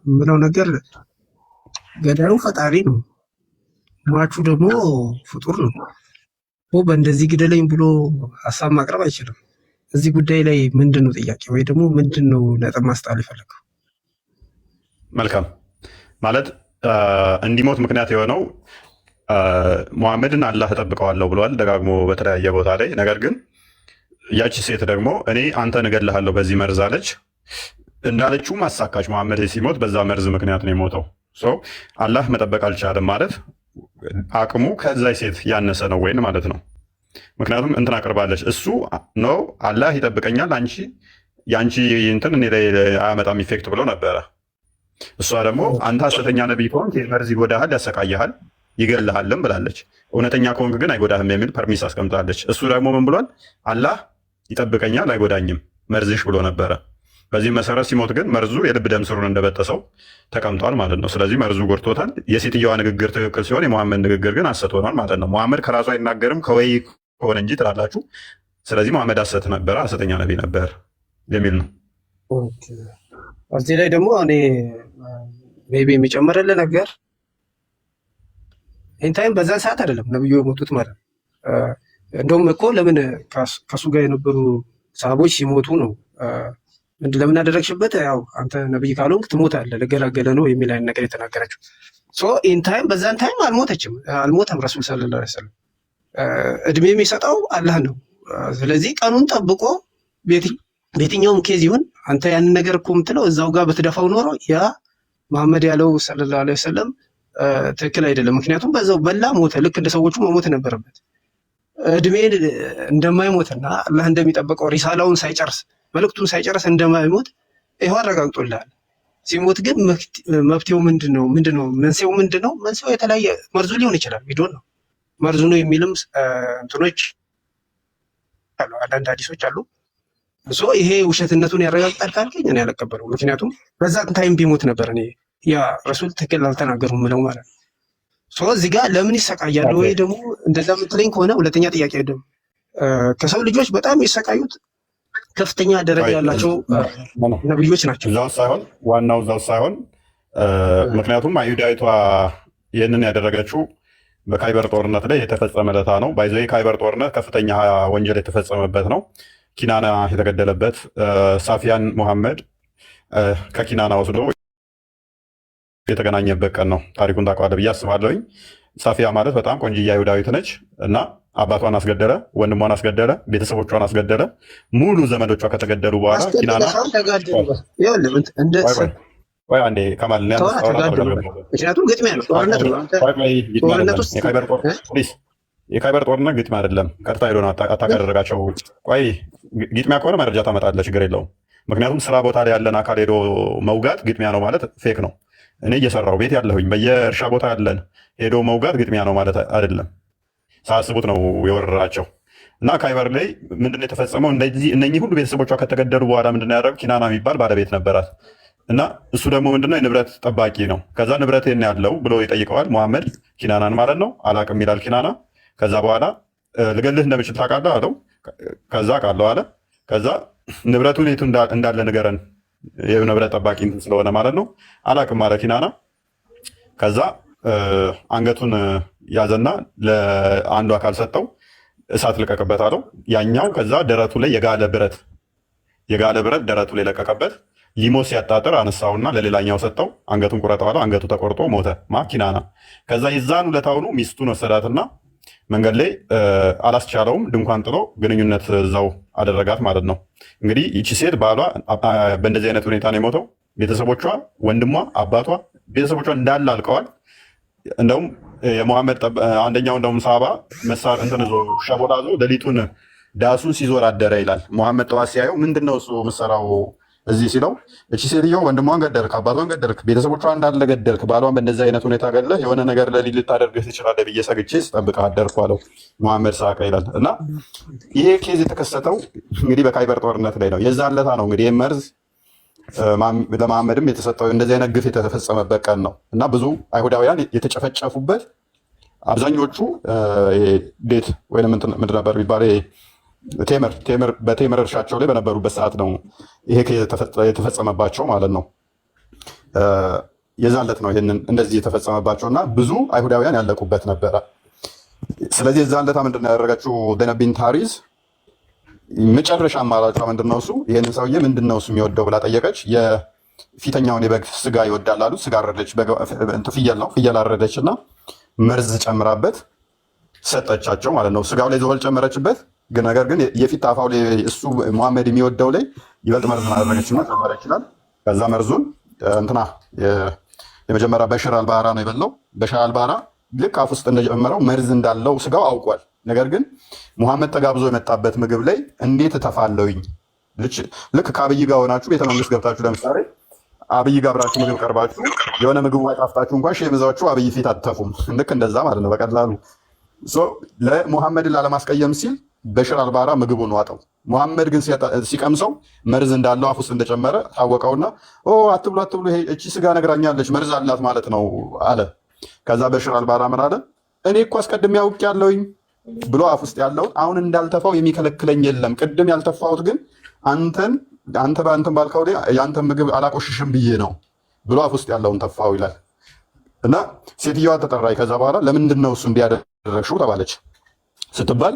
ምለው ነገር ገዳዩ ፈጣሪ ነው፣ ሟቹ ደግሞ ፍጡር ነው። በእንደዚህ ግደለኝ ብሎ ሀሳብ ማቅረብ አይችልም። እዚህ ጉዳይ ላይ ምንድን ነው ጥያቄ ወይ ደግሞ ምንድን ነው ነጥብ ማስጣል የፈለገው? መልካም ማለት እንዲሞት ምክንያት የሆነው ሙሐመድን አላህ እጠብቀዋለሁ ብሏል ደጋግሞ በተለያየ ቦታ ላይ። ነገር ግን ያቺ ሴት ደግሞ እኔ አንተን እገልሃለሁ በዚህ መርዝ አለች። እንዳለችው ማሳካች። ሙሐመድ ሲሞት በዛ መርዝ ምክንያት ነው የሞተው። አላህ መጠበቅ አልቻለም ማለት አቅሙ ከዛ ሴት ያነሰ ነው ወይን ማለት ነው። ምክንያቱም እንትን አቅርባለች። እሱ ነው አላህ ይጠብቀኛል፣ አንቺ የአንቺ እንትን እኔ ላይ አያመጣም ኢፌክት ብሎ ነበረ። እሷ ደግሞ አንተ ሐሰተኛ ነቢይ ከሆንክ መርዝ ይጎዳሃል፣ ያሰቃይሃል፣ ይገልሃልም ብላለች። እውነተኛ ከሆንክ ግን አይጎዳህም የሚል ፐርሚስ አስቀምጣለች። እሱ ደግሞ ምን ብሏል? አላህ ይጠብቀኛል አይጎዳኝም መርዝሽ ብሎ ነበረ። በዚህ መሰረት ሲሞት ግን መርዙ የልብ ደም ስሩን እንደበጠሰው ተቀምጧል ማለት ነው። ስለዚህ መርዙ ጎድቶታል። የሴትየዋ ንግግር ትክክል ሲሆን የሙሐመድ ንግግር ግን ሐሰት ሆኗል ማለት ነው። ሙሐመድ ከራሱ አይናገርም ከወይ ከሆነ እንጂ ትላላችሁ። ስለዚህ ሙሐመድ ሐሰት ነበረ፣ ሐሰተኛ ነቢይ ነበር የሚል ነው። እዚህ ላይ ደግሞ እኔ ሜይ ቢ የሚጨምርልህ ነገር ኢንታይም በዛን ሰዓት አይደለም ነብዩ የሞቱት ማለት ነው። እንደውም እኮ ለምን ከሱ ጋር የነበሩ ሰሃቦች ሲሞቱ ነው ለምን አደረግሽበት? ያው አንተ ነብይ ካልሆንክ ትሞታለህ፣ ልገላገለ ነው የሚል አይነት ነገር የተናገረችው። ኢንታይም በዛን ታይም አልሞተም ረሱል ሰለላሁ ዐለይሂ ወሰለም። እድሜ የሚሰጠው አላህ ነው። ስለዚህ ቀኑን ጠብቆ በየትኛውም ኬዝ ይሁን አንተ ያንን ነገር እኮ የምትለው እዛው ጋር በትደፋው ኖሮ ያ መሐመድ ያለው ሰለላሁ ዐለይሂ ወሰለም ትክክል አይደለም። ምክንያቱም በዛው በላ ሞተ። ልክ እንደ ሰዎቹ መሞት ነበረበት። እድሜ እንደማይሞትና አላህ እንደሚጠበቀው ሪሳላውን ሳይጨርስ መልእክቱን ሳይጨርስ እንደማይሞት ይኸው አረጋግጦልሃል። ሲሞት ግን መፍትሄው ምንድነው? መንስኤው ምንድነው? መንስኤው የተለያየ መርዙ ሊሆን ይችላል። ቢዶን ነው መርዙ ነው የሚልም እንትኖች አሉ፣ አንዳንድ ሀዲሶች አሉ። ይሄ ውሸትነቱን ያረጋግጣል ካልከኝ እኔ አልቀበለውም። ምክንያቱም በዛ ታይም ቢሞት ነበር እኔ ያ ረሱል ትክክል አልተናገሩም ምለው ማለት ነው። እዚህ ጋር ለምን ይሰቃያሉ? ወይ ደግሞ እንደዛ የምትለኝ ከሆነ ሁለተኛ ጥያቄ ደግሞ ከሰው ልጆች በጣም የሚሰቃዩት ከፍተኛ ደረጃ ያላቸው ነብዮች ናቸው። እዛው ሳይሆን ዋናው እዛው ሳይሆን ምክንያቱም አይሁዳዊቷ ይህንን ያደረገችው በካይበር ጦርነት ላይ የተፈጸመ ለታ ነው። ባይዘ የካይበር ጦርነት ከፍተኛ ወንጀል የተፈጸመበት ነው። ኪናና የተገደለበት ሳፊያን ሙሐመድ ከኪናና ወስዶ የተገናኘበት ቀን ነው። ታሪኩን ታውቀዋለህ ብዬ አስባለሁኝ። ሳፊያ ማለት በጣም ቆንጅያ አይሁዳዊት ነች እና አባቷን አስገደለ፣ ወንድሟን አስገደለ፣ ቤተሰቦቿን አስገደለ። ሙሉ ዘመዶቿ ከተገደሉ በኋላ ኪናና አንዴ ከማል ምክንያቱም ግጥሚያ ነው፣ ጦርነት ነው። የካይበር ጦርነት ግጥሚያ አይደለም። ቀጥታ ሄዶ አታክ ያደረጋቸው። ቆይ ግጥሚያ ከሆነ መረጃ ታመጣለህ፣ ችግር የለውም። ምክንያቱም ስራ ቦታ ላይ ያለን አካል ሄዶ መውጋት ግጥሚያ ነው ማለት ፌክ ነው። እኔ እየሰራው ቤት ያለሁኝ በየእርሻ ቦታ ያለን ሄዶ መውጋት ግጥሚያ ነው ማለት አይደለም። ሳያስቡት ነው የወረራቸው። እና ካይበር ላይ ምንድነው የተፈጸመው? እነኚህ ሁሉ ቤተሰቦቿ ከተገደሉ በኋላ ምንድነው ያደረጉ? ኪናና የሚባል ባለቤት ነበራት እና እሱ ደግሞ ምንድነው የንብረት ጠባቂ ነው። ከዛ ንብረት ያለው ብሎ ይጠይቀዋል ሙሐመድ ኪናናን ማለት ነው። አላቅም ይላል ኪናና። ከዛ በኋላ ልገልህ እንደምችል ታውቃለህ አለው። ከዛ ቃለው አለ። ከዛ ንብረቱን የቱ እንዳለ ንገረን፣ የንብረት ጠባቂ ስለሆነ ማለት ነው። አላቅም አለ ኪናና። ከዛ አንገቱን ያዘና ለአንዱ አካል ሰጠው፣ እሳት ልቀቅበት አለው። ያኛው ከዛ ደረቱ ላይ የጋለ ብረት ደረቱ ላይ ለቀቀበት። ሊሞት ሲያጣጥር አነሳውና ለሌላኛው ሰጠው። አንገቱን ቁረጠው አለው። አንገቱ ተቆርጦ ሞተ ኪናና። ከዛ የዛን ውለታውኑ ሚስቱን ወሰዳትና መንገድ ላይ አላስቻለውም፣ ድንኳን ጥሎ ግንኙነት እዛው አደረጋት ማለት ነው። እንግዲህ ይቺ ሴት ባሏ በእንደዚህ አይነት ሁኔታ ነው የሞተው። ቤተሰቦቿ፣ ወንድሟ፣ አባቷ፣ ቤተሰቦቿ እንዳለ አልቀዋል። እንደውም የሙሐመድ አንደኛው እንደውም ሳባ መሳር እንትን ዞ ሸቦላ ዞ ሌሊቱን ዳሱን ሲዞር አደረ ይላል። ሙሐመድ ጠዋት ሲያየው ምንድነው እሱ ምሰራው እዚህ ሲለው፣ እቺ ሴትዮ ወንድሟን ገደልክ፣ አባቷን ገደልክ፣ ቤተሰቦቿ እንዳለ ገደልክ፣ ባሏን በእንደዚህ አይነት ሁኔታ ገለህ የሆነ ነገር ለሊት ልታደርግህ ትችላለህ ብዬ ሰግቼ ስጠብቅህ አደርኩ አለው። ሙሐመድ ሳቀ ይላል። እና ይሄ ኬዝ የተከሰተው እንግዲህ በካይበር ጦርነት ላይ ነው። የዛን ዕለት ነው እንግዲህ መርዝ ለመሐመድም የተሰጠው እንደዚህ አይነት ግፍ የተፈጸመበት ቀን ነው እና ብዙ አይሁዳውያን የተጨፈጨፉበት አብዛኞቹ ዴት ወይም ምንድን ነበር የሚባለው በቴምር እርሻቸው ላይ በነበሩበት ሰዓት ነው ይሄ የተፈጸመባቸው ማለት ነው። የዛን ዕለት ነው ይህንን እንደዚህ የተፈጸመባቸው እና ብዙ አይሁዳውያን ያለቁበት ነበረ። ስለዚህ የዛን ዕለት ምንድን ነው ያደረገችው ዘይነብ ቢንት ሐሪስ? መጨረሻ አማራጯ ምንድነው? እሱ ይህንን ሰውዬ ምንድነው እሱ የሚወደው ብላ ጠየቀች። የፊተኛውን የበግ ስጋ ይወዳል አሉት። ስጋ አረደች፣ ፍየል ነው፣ ፍየል አረደች እና መርዝ ጨምራበት ሰጠቻቸው ማለት ነው። ስጋው ላይ ዘወል ጨመረችበት። ነገር ግን የፊት አፋው ላይ እሱ ሙሐመድ የሚወደው ላይ ይበልጥ መርዝ አደረገችና ጨመረ ይችላል። ከዛ መርዙን እንትና የመጀመሪያ በሽር አልባራ ነው የበላው። በሽር አልባራ ልክ አፍ ውስጥ እንደጀመረው መርዝ እንዳለው ስጋው አውቋል። ነገር ግን ሙሐመድ ተጋብዞ የመጣበት ምግብ ላይ እንዴት እተፋለሁኝ? ልክ ከአብይ ጋር ሆናችሁ ቤተመንግስት ገብታችሁ ለምሳሌ አብይ ጋር አብራችሁ ምግብ ቀርባችሁ የሆነ ምግቡ አይጣፍጣችሁ እንኳን ሸምዛችሁ አብይ ፊት አትተፉም። ልክ እንደዛ ማለት ነው በቀላሉ። ለሙሐመድን ላለማስቀየም ሲል በሽር አልባራ ምግቡን ዋጠው። ሙሐመድ ግን ሲቀምሰው መርዝ እንዳለው አፍ ውስጥ እንደጨመረ ታወቀውና አትብሉ አትብሉ፣ እቺ ስጋ ነግራኛለች መርዝ አላት ማለት ነው አለ። ከዛ በሽር አልባራ ምን አለ? እኔ እኮ አስቀድሜ አውቄያለሁኝ ብሎ አፍ ውስጥ ያለውን አሁን እንዳልተፋው የሚከለክለኝ የለም። ቅድም ያልተፋሁት ግን አንተ በአንተን ባልከው ላይ የአንተን ምግብ አላቆሽሽም ብዬ ነው ብሎ አፍ ውስጥ ያለውን ተፋው ይላል። እና ሴትዮዋ ተጠራች። ከዛ በኋላ ለምንድን ነው እሱ እንዲያደረግሽው ተባለች። ስትባል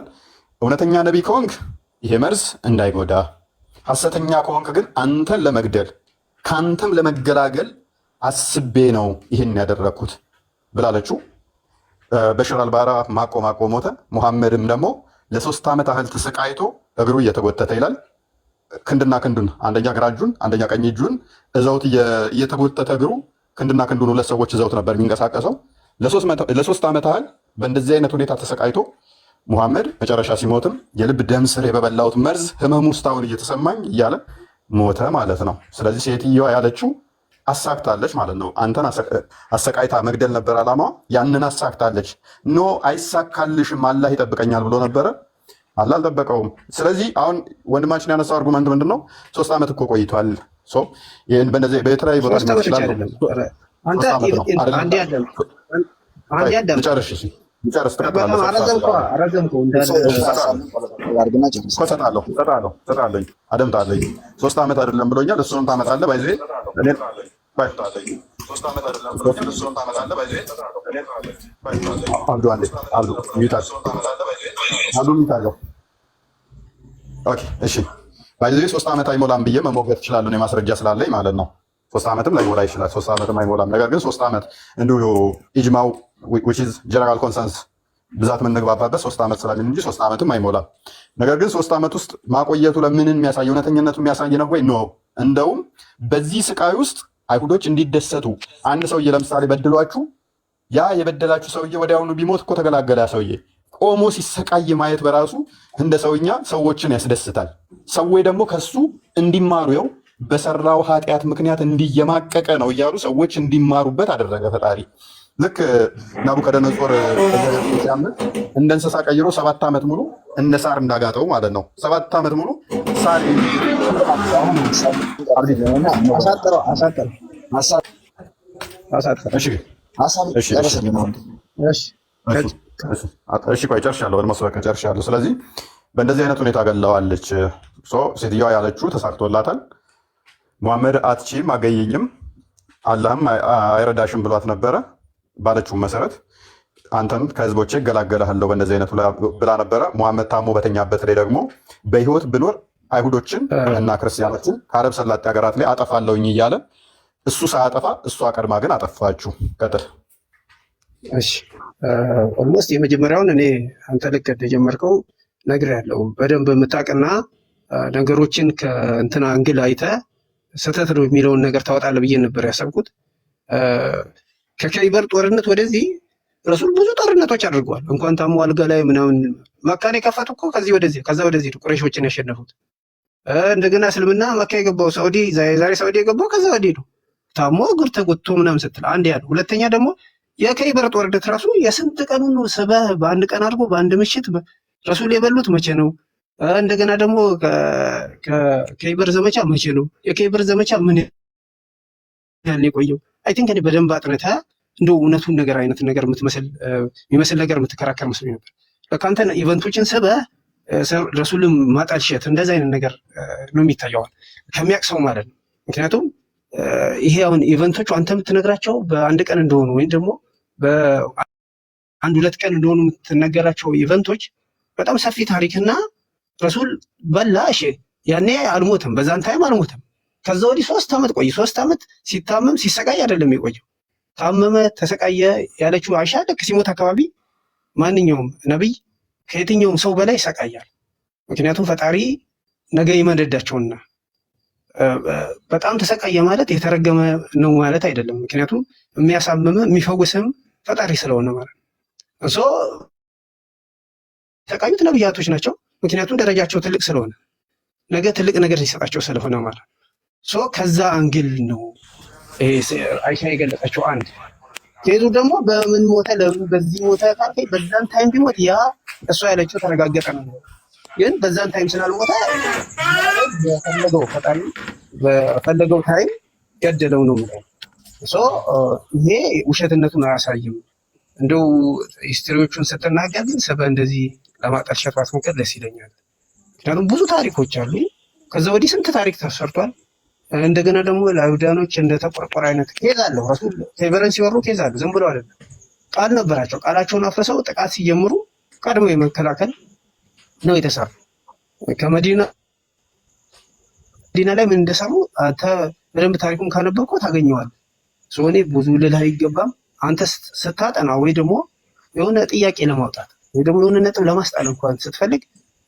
እውነተኛ ነቢይ ከሆንክ ይሄ መርዝ እንዳይጎዳ፣ ሐሰተኛ ከሆንክ ግን አንተን ለመግደል ከአንተም ለመገላገል አስቤ ነው ይህን ያደረግኩት ብላለችው። በሽር አልባራ ማቆ ሞተ። ሙሐመድም ደግሞ ለ3 ዓመት ያህል ተሰቃይቶ እግሩ እየተጎተተ ይላል። ክንድና ክንዱን አንደኛ ግራ እጁን አንደኛ ቀኝ እጁን እዘውት እየተጎተተ እግሩ ክንድና ክንዱን 2 ሰዎች እዘውት ነበር የሚንቀሳቀሰው። ለ3 ዓመት ያህል በእንደዚህ አይነት ሁኔታ ተሰቃይቶ ሙሐመድ መጨረሻ ሲሞትም የልብ ደም ስር በበላሁት መርዝ ህመም ውስጥ አሁን እየተሰማኝ እያለ ሞተ ማለት ነው። ስለዚህ ሴትዮዋ ያለችው አሳክታለች ማለት ነው። አንተን አሰቃይታ መግደል ነበር ዓላማዋ፣ ያንን አሳክታለች። ኖ አይሳካልሽም አላህ ይጠብቀኛል ብሎ ነበረ፣ አላህ አልጠበቀውም። ስለዚህ አሁን ወንድማችን ያነሳው አርጉመንት ምንድን ነው? 3 ዓመት እኮ ቆይቷል። ይህን በእንደዚህ በተለያዩ ቦታ አደምጣለኝ 3 ዓመት አይደለም ብሎኛል። እሱንም ታመጣለህ ባይዜ አብዱ አንዴ አብዱ ሚውት አድርገው። ኦኬ እሺ ባይዘ 3 ዓመት አይሞላም ብዬ መሞገት እችላለሁ እኔ ማስረጃ ስላለኝ ማለት ነው። 3 ዓመትም ላይሞላ ይችላል። 3 ዓመትም አይሞላም። ነገር ግን 3 ዓመት እንዲሁ ኢጅማው which is general consensus ብዛት የምንግባባበት 3 ዓመት ስላልን እንጂ 3 ዓመትም አይሞላም። ነገር ግን 3 ዓመት ውስጥ ማቆየቱ ለምንን የሚያሳይ እውነተኝነቱ የሚያሳይ ነው ወይ? ኖ። እንደውም በዚህ ስቃይ ውስጥ አይሁዶች እንዲደሰቱ አንድ ሰውዬ ለምሳሌ በድሏችሁ ያ የበደላችሁ ሰውዬ ወዲያውኑ ቢሞት እኮ ተገላገለ። ያ ሰውዬ ቆሞ ሲሰቃይ ማየት በራሱ እንደ ሰውኛ ሰዎችን ያስደስታል። ሰዎች ደግሞ ከሱ እንዲማሩ ይኸው በሰራው ኃጢአት ምክንያት እንዲየማቀቀ ነው እያሉ ሰዎች እንዲማሩበት አደረገ ፈጣሪ። ልክ ናቡከደነጾር ሲያምን እንደ እንስሳ ቀይሮ 7 ዓመት ሙሉ እንደ ሳር እንዳጋጠው ማለት ነው። 7 ዓመት ሙሉ ሳር እሺ ቆይ ጨርሻለሁ። መስበክ ጨርሻለሁ። ስለዚህ በእንደዚህ አይነት ሁኔታ ገለዋለች። ሴትዮዋ ያለችው ተሳክቶላታል። ሙሐመድ አትችይም አገኘኝም አላህም አይረዳሽም ብሏት ነበረ። ባለችው መሰረት አንተን ከህዝቦቼ እገላገልሃለሁ በእንደዚህ አይነቱ ብላ ነበረ። ሙሐመድ ታሞ በተኛበት ላይ ደግሞ በህይወት ብኖር አይሁዶችን እና ክርስቲያኖችን ከአረብ ሰላጤ ሀገራት ላይ አጠፋለሁኝ እያለ እሱ ሳያጠፋ እሷ ቀድማ ግን አጠፋችሁ። ቀጥል። እሺ ኦልሞስት የመጀመሪያውን እኔ አንተ ልክ እንደጀመርከው ነግሬያለሁ። በደንብ የምታውቅና ነገሮችን ከእንትና አንግል አይተህ ስህተት ነው የሚለውን ነገር ታወጣለህ ብዬ ነበር ያሰብኩት። ከከይበር ጦርነት ወደዚህ ረሱል ብዙ ጦርነቶች አድርገዋል። እንኳን ታሞ አልጋ ላይ ምናምን መካን የከፈቱ እኮ ከዚህ ወደዚህ ከዛ ወደዚህ ቁረይሾችን ያሸነፉት። እንደገና እስልምና መካ የገባው ሳውዲ ዛሬ ሳውዲ የገባው ከዛ ወዲህ ነው። ታሞ እግር ተጎትቶ ምናምን ስትል አንድ ያ ነው። ሁለተኛ ደግሞ የከይበር ጦርነት ራሱ የስንት ቀኑን ነው ስበህ በአንድ ቀን አድርጎ በአንድ ምሽት ረሱል የበሉት መቼ ነው? እንደገና ደግሞ ከከይበር ዘመቻ መቼ ነው? የከይበር ዘመቻ ምን ያህል የቆየው? አይ ቲንክ እኔ በደንብ አጥንተህ እንደው እውነቱን ነገር አይነት ነገር የሚመስል ነገር የምትከራከር መስሎኝ ነበር። በቃ አንተ ኢቨንቶችን ስበህ ረሱልም ማጣልሸት እንደዚህ አይነት ነገር ነው የሚታየዋል ከሚያውቅ ሰው ማለት ነው። ምክንያቱም ይሄ አሁን ኢቨንቶቹ አንተ የምትነግራቸው በአንድ ቀን እንደሆኑ ወይም ደግሞ በአንድ 2 ቀን እንደሆኑ የምትነገራቸው ኢቨንቶች በጣም ሰፊ ታሪክና ረሱል በላ እሺ፣ ያኔ አልሞተም፣ በዛን ታይም አልሞተም። ከዛ ወዲህ 3 ዓመት ቆይ። 3 ዓመት ሲታመም ሲሰቃይ አይደለም የቆየው። ታመመ ተሰቃየ ያለችው አይሻ ልክ ሲሞት አካባቢ ማንኛውም ነብይ ከየትኛውም ሰው በላይ ይሰቃያል። ምክንያቱም ፈጣሪ ነገ ይመደዳቸውና በጣም ተሰቃየ ማለት የተረገመ ነው ማለት አይደለም። ምክንያቱም የሚያሳምም የሚፈውስም ፈጣሪ ስለሆነ ማለት ነው። እሱ ተሰቃዩት ነብያቶች ናቸው። ምክንያቱም ደረጃቸው ትልቅ ስለሆነ ነገ ትልቅ ነገር ሊሰጣቸው ስለሆነ ማለት ነው። ከዛ አንግል ነው አይሻ የገለጸችው። አንድ ኬዙ ደግሞ በምን ሞተ ለምን በዚህ ሞተ ካልከኝ በዛን ታይም ቢሞት ያ እሷ ያለችው ተረጋገጠ ነው። ግን በዛን ታይም ስላልሞተ በፈለገው ፈጣሪ በፈለገው ታይም ገደለው ነው ማለት ነው። ይሄ ውሸትነቱን አያሳይም። እንደው ሂስትሪዎቹን ስትናገር ግን እንደዚህ ለማጠልሸት ማስሞከር ደስ ይለኛል። ምክንያቱም ብዙ ታሪኮች አሉ። ከዛ ወዲህ ስንት ታሪክ ተሰርቷል። እንደገና ደግሞ ለአይሁዳኖች እንደተቆርቆረ አይነት ኬዝ አለው። ረሱል ከይበርን ሲወሩ ኬዝ አለው። ዝም ብሎ አይደለም፣ ቃል ነበራቸው። ቃላቸውን አፍርሰው ጥቃት ሲጀምሩ ቀድሞ የመከላከል ነው የተሰሩ። ከመዲና ላይ ምን እንደሰሩ አንተ በደንብ ታሪኩን ካነበብከው ታገኘዋለህ። እኔ ብዙ ልልህ አይገባም። አንተ ስታጠና ወይ ደግሞ የሆነ ጥያቄ ለማውጣት ወይ ደግሞ የሆነ ነጥብ ለማስጣል እንኳን ስትፈልግ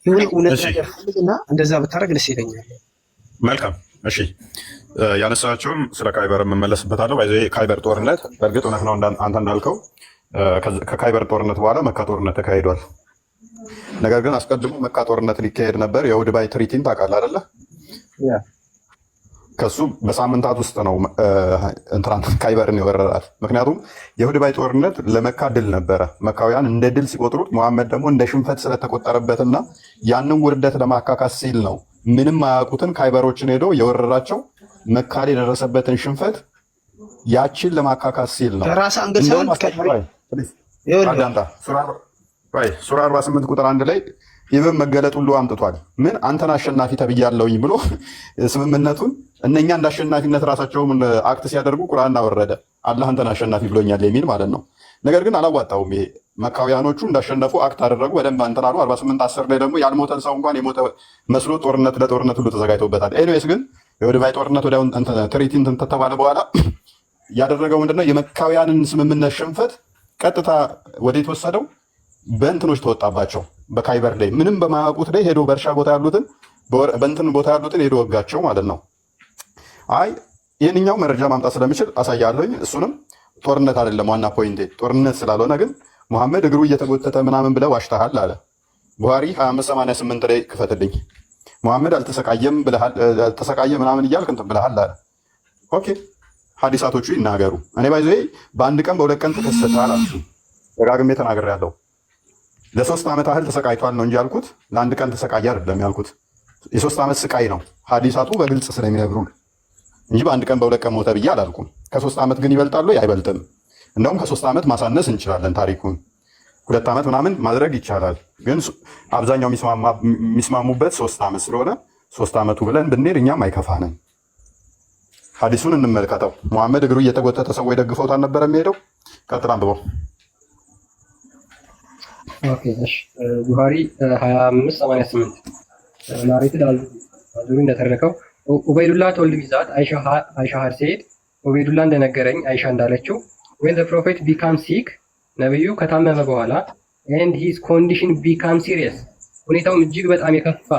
የሆነ እውነት ነገር ፈልግና እንደዛ ብታደርግ ደስ ይለኛል። መልካም እሺ፣ ያነሳቸውም ስለ ካይበር የምመለስበታለሁ። ካይበር ጦርነት በእርግጥ እውነት ነው አንተ እንዳልከው። ከካይበር ጦርነት በኋላ መካ ጦርነት ተካሂዷል። ነገር ግን አስቀድሞ መካ ጦርነት ሊካሄድ ነበር። የሁድባይ ትሪቲን ታውቃለህ አይደለ? ከሱ በሳምንታት ውስጥ ነው እንትራን ካይበርን የወረራት። ምክንያቱም የሁድባይ ጦርነት ለመካ ድል ነበረ። መካውያን እንደ ድል ሲቆጥሩት፣ መሐመድ ደግሞ እንደ ሽንፈት ስለተቆጠረበትና ያንን ውርደት ለማካካስ ሲል ነው ምንም አያውቁትን ካይበሮችን ሄዶ የወረራቸው። መካ ላይ የደረሰበትን ሽንፈት ያችን ለማካካስ ሲል ነው። ሱራ 48 ቁጥር 1 ላይ ኢብን መገለጥ ሁሉ አምጥቷል። ምን አንተን አሸናፊ ተብያለሁኝ ብሎ ስምምነቱን እነኛ እንደ አሸናፊነት ራሳቸውም አክት ሲያደርጉ ቁርአን አወረደ። አላህ አንተን አሸናፊ ብሎኛል የሚል ማለት ነው። ነገር ግን አላዋጣውም። ይሄ መካውያኖቹ እንዳሸነፉ አክት አደረጉ፣ በደንብ እንትን አሉ። 48:10 ላይ ደግሞ ያልሞተን ሰው እንኳን የሞተ መስሎ ለጦርነት ሁሉ ተዘጋጅቶበታል። ኤኒዌይስ ግን የወድባይ ጦርነት ወዲያው ትሪቲ እንትን ተተባለ በኋላ ያደረገው ምንድነው? የመካውያንን ስምምነት ሽንፈት ቀጥታ ወዴት ወሰደው? በእንትኖች ተወጣባቸው። በካይበር ላይ ምንም በማያውቁት ላይ ሄዶ በእርሻ ቦታ ያሉትን በእንትን ቦታ ያሉትን ሄዶ ወጋቸው ማለት ነው። አይ ይህንኛው መረጃ ማምጣት ስለሚችል አሳያለሁኝ። እሱንም ጦርነት አይደለም ዋና ፖይንቴ፣ ጦርነት ስላልሆነ ግን ሙሐመድ እግሩ እየተጎተተ ምናምን ብለህ ዋሽተሃል አለ ቡሃሪ 2588 ላይ ክፈትልኝ። ሙሐመድ አልተሰቃየም ብለሃል፣ አልተሰቃየ ምናምን እያልክ እንትን ብለሃል አለ። ኦኬ ሐዲሳቶቹ ይናገሩ። እኔ ባይዘ በአንድ ቀን በሁለት ቀን ተከሰተሃል አልኩ፣ ደጋግሜ ተናግሬያለሁ። ለ3 ዓመት ያህል ተሰቃይቷል ነው እንጂ ያልኩት ለአንድ ቀን ተሰቃየ አይደለም ያልኩት። የ3 ዓመት ስቃይ ነው ሐዲሳቱ በግልጽ ስለሚነግሩን እንጂ በአንድ ቀን በሁለት ቀን ሞተ ብዬ አላልኩም። ከ3 ዓመት ግን ይበልጣሉ አይበልጥም? እንደውም ከ3 ዓመት ማሳነስ እንችላለን። ታሪኩን 2 ዓመት ምናምን ማድረግ ይቻላል። ግን አብዛኛው የሚስማሙበት 3 ዓመት ስለሆነ 3 ዓመቱ ብለን ብንሄድ እኛም አይከፋንም። ሐዲሱን እንመልከተው። ሙሐመድ እግሩ እየተጎተተ ሰው ደግፈውት አልነበረ የሚሄደው? ቀጥል አንብበው። ኦኬ እሺ ቡሃሪ 2588 ናሬትድ አዙሪ እንደተረከው ኡበይዱላህ ቶልድ ሚ ዛት አይሻ ሃድ ሴድ ኡበይዱላህ እንደነገረኝ አይሻ እንዳለችው when the prophet became sick ነብዩ ከታመመ በኋላ and his condition became serious ሁኔታውም እጅግ በጣም የከፋ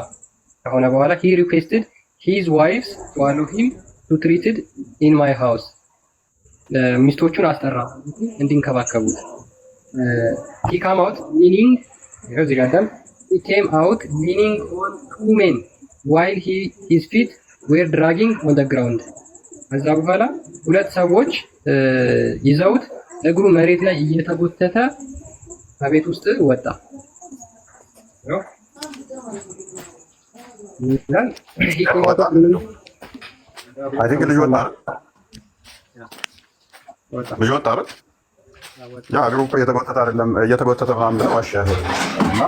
ከሆነ በኋላ he requested his wives to allow him to treated in my house ሚስቶቹን አስጠራ እንዲንከባከቡት he came out leaning he came out leaning on 2 men while his feet were dragging on the ground ከዛ በኋላ ሁለት ሰዎች ይዘውት እግሩ መሬት ላይ እየተጎተተ ከቤት ውስጥ ወጣ። አይ ቲንክ ልጅ ወጣ አይደል? ያ እግሩ እኮ እየተጎተተ አይደለም እየተጎተተ ምናምን ብለህ ዋሻህ እና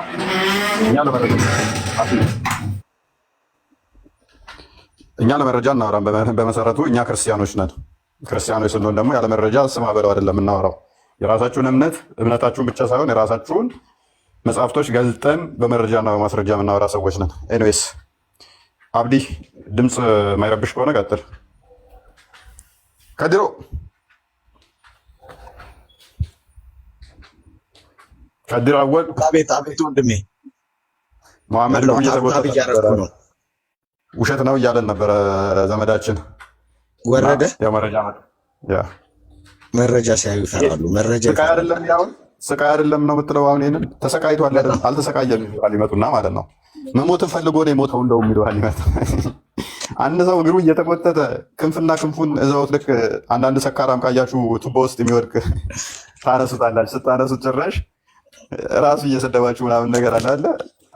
እኛ ለመረጃ እናወራም። በመሰረቱ እኛ ክርስቲያኖች ነን። ክርስቲያኖች ስንሆን ደግሞ ያለ መረጃ ስማ በለው አይደለም እናወራው። የራሳችሁን እምነታችሁን ብቻ ሳይሆን የራሳችሁን መጽሐፍቶች ገልጠን በመረጃና በማስረጃ የምናወራ ሰዎች ነን። ኤኒዌይስ አብዲ ድምፅ ማይረብሽ ከሆነ ቀጥል። ከድሮ ከድር አወል አቤት አቤት ወንድሜ መሐመድ ነው እየተጎተተ ነው ውሸት ነው እያለን ነበረ ዘመዳችን ወረደ። መረጃ ሲያዩ ይፈራሉ። መረጃ ስቃይ አይደለም ነው የምትለው። አሁን ይሄንን ተሰቃይቷል አይደል? አልተሰቃየም ይላል ይመጡና ማለት ነው። መሞትን ፈልጎ ነው የሞተው እንደው የሚለዋል ይመጣ። አንድ ሰው እግሩ እየተቆጠተ ክንፍና ክንፉን እዛው ልክ አንዳንድ ሰካራም ካያችሁ ቱቦ ውስጥ የሚወድቅ ታነሱታላችሁ። ስታነሱት ጭራሽ ራሱ እየሰደባችሁ ምናምን ነገር አለ።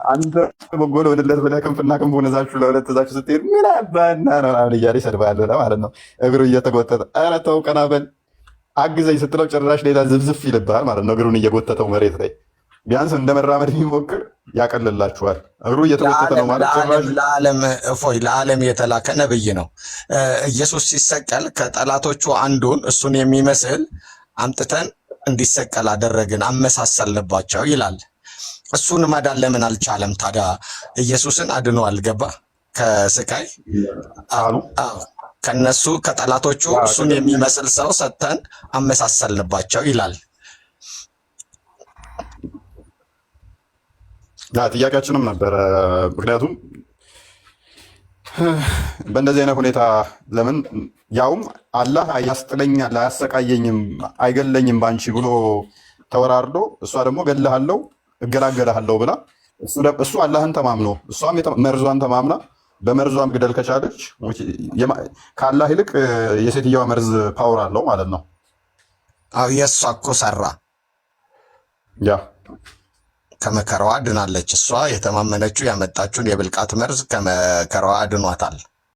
አንተ በጎል ወደለት ብለህ ክንፍና ክንፉን እዛችሁ ለሁለት እዛችሁ ስትሄድ ምን አባና ነው ምናምን እያለ ይሰድባል ማለት ነው። እግሩ እየተጎተተ ኧረ ተው ቀና በል አግዘኝ ስትለው ጭራሽ ሌላ ዝብዝፍ ይልብሃል ማለት ነው። እግሩን እየጎተተው መሬት ላይ ቢያንስ እንደ መራመድ የሚሞክር ያቀልላችኋል። እግሩ እየተጎተተ ነው ማለት ጭራሽ ለዓለም የተላከ ነብይ ነው። ኢየሱስ ሲሰቀል ከጠላቶቹ አንዱን እሱን የሚመስል አምጥተን እንዲሰቀል አደረግን፣ አመሳሰልንባቸው ይላል። እሱን ማዳን ለምን አልቻለም ታዲያ? ኢየሱስን አድኖ አልገባ ከስቃይ አሉ። ከነሱ ከጠላቶቹ እሱን የሚመስል ሰው ሰጥተን አመሳሰልንባቸው ይላል። ጥያቄያችንም ነበረ። ምክንያቱም በእንደዚህ አይነት ሁኔታ ለምን ያውም አላህ ያስጥለኛል፣ አያሰቃየኝም፣ አይገለኝም ባንቺ ብሎ ተወራርዶ እሷ ደግሞ ገለሃለው እገላገላለሁ ብላ እሱ አላህን ተማምኖ እሷም መርዟን ተማምና በመርዟም ግደል ከቻለች ከአላህ ይልቅ የሴትየዋ መርዝ ፓወር አለው ማለት ነው። አዎ የእሷ እኮ ሰራ። ያ ከመከራዋ ድናለች። እሷ የተማመነችው ያመጣችውን የብልቃት መርዝ ከመከራዋ ድኗታል።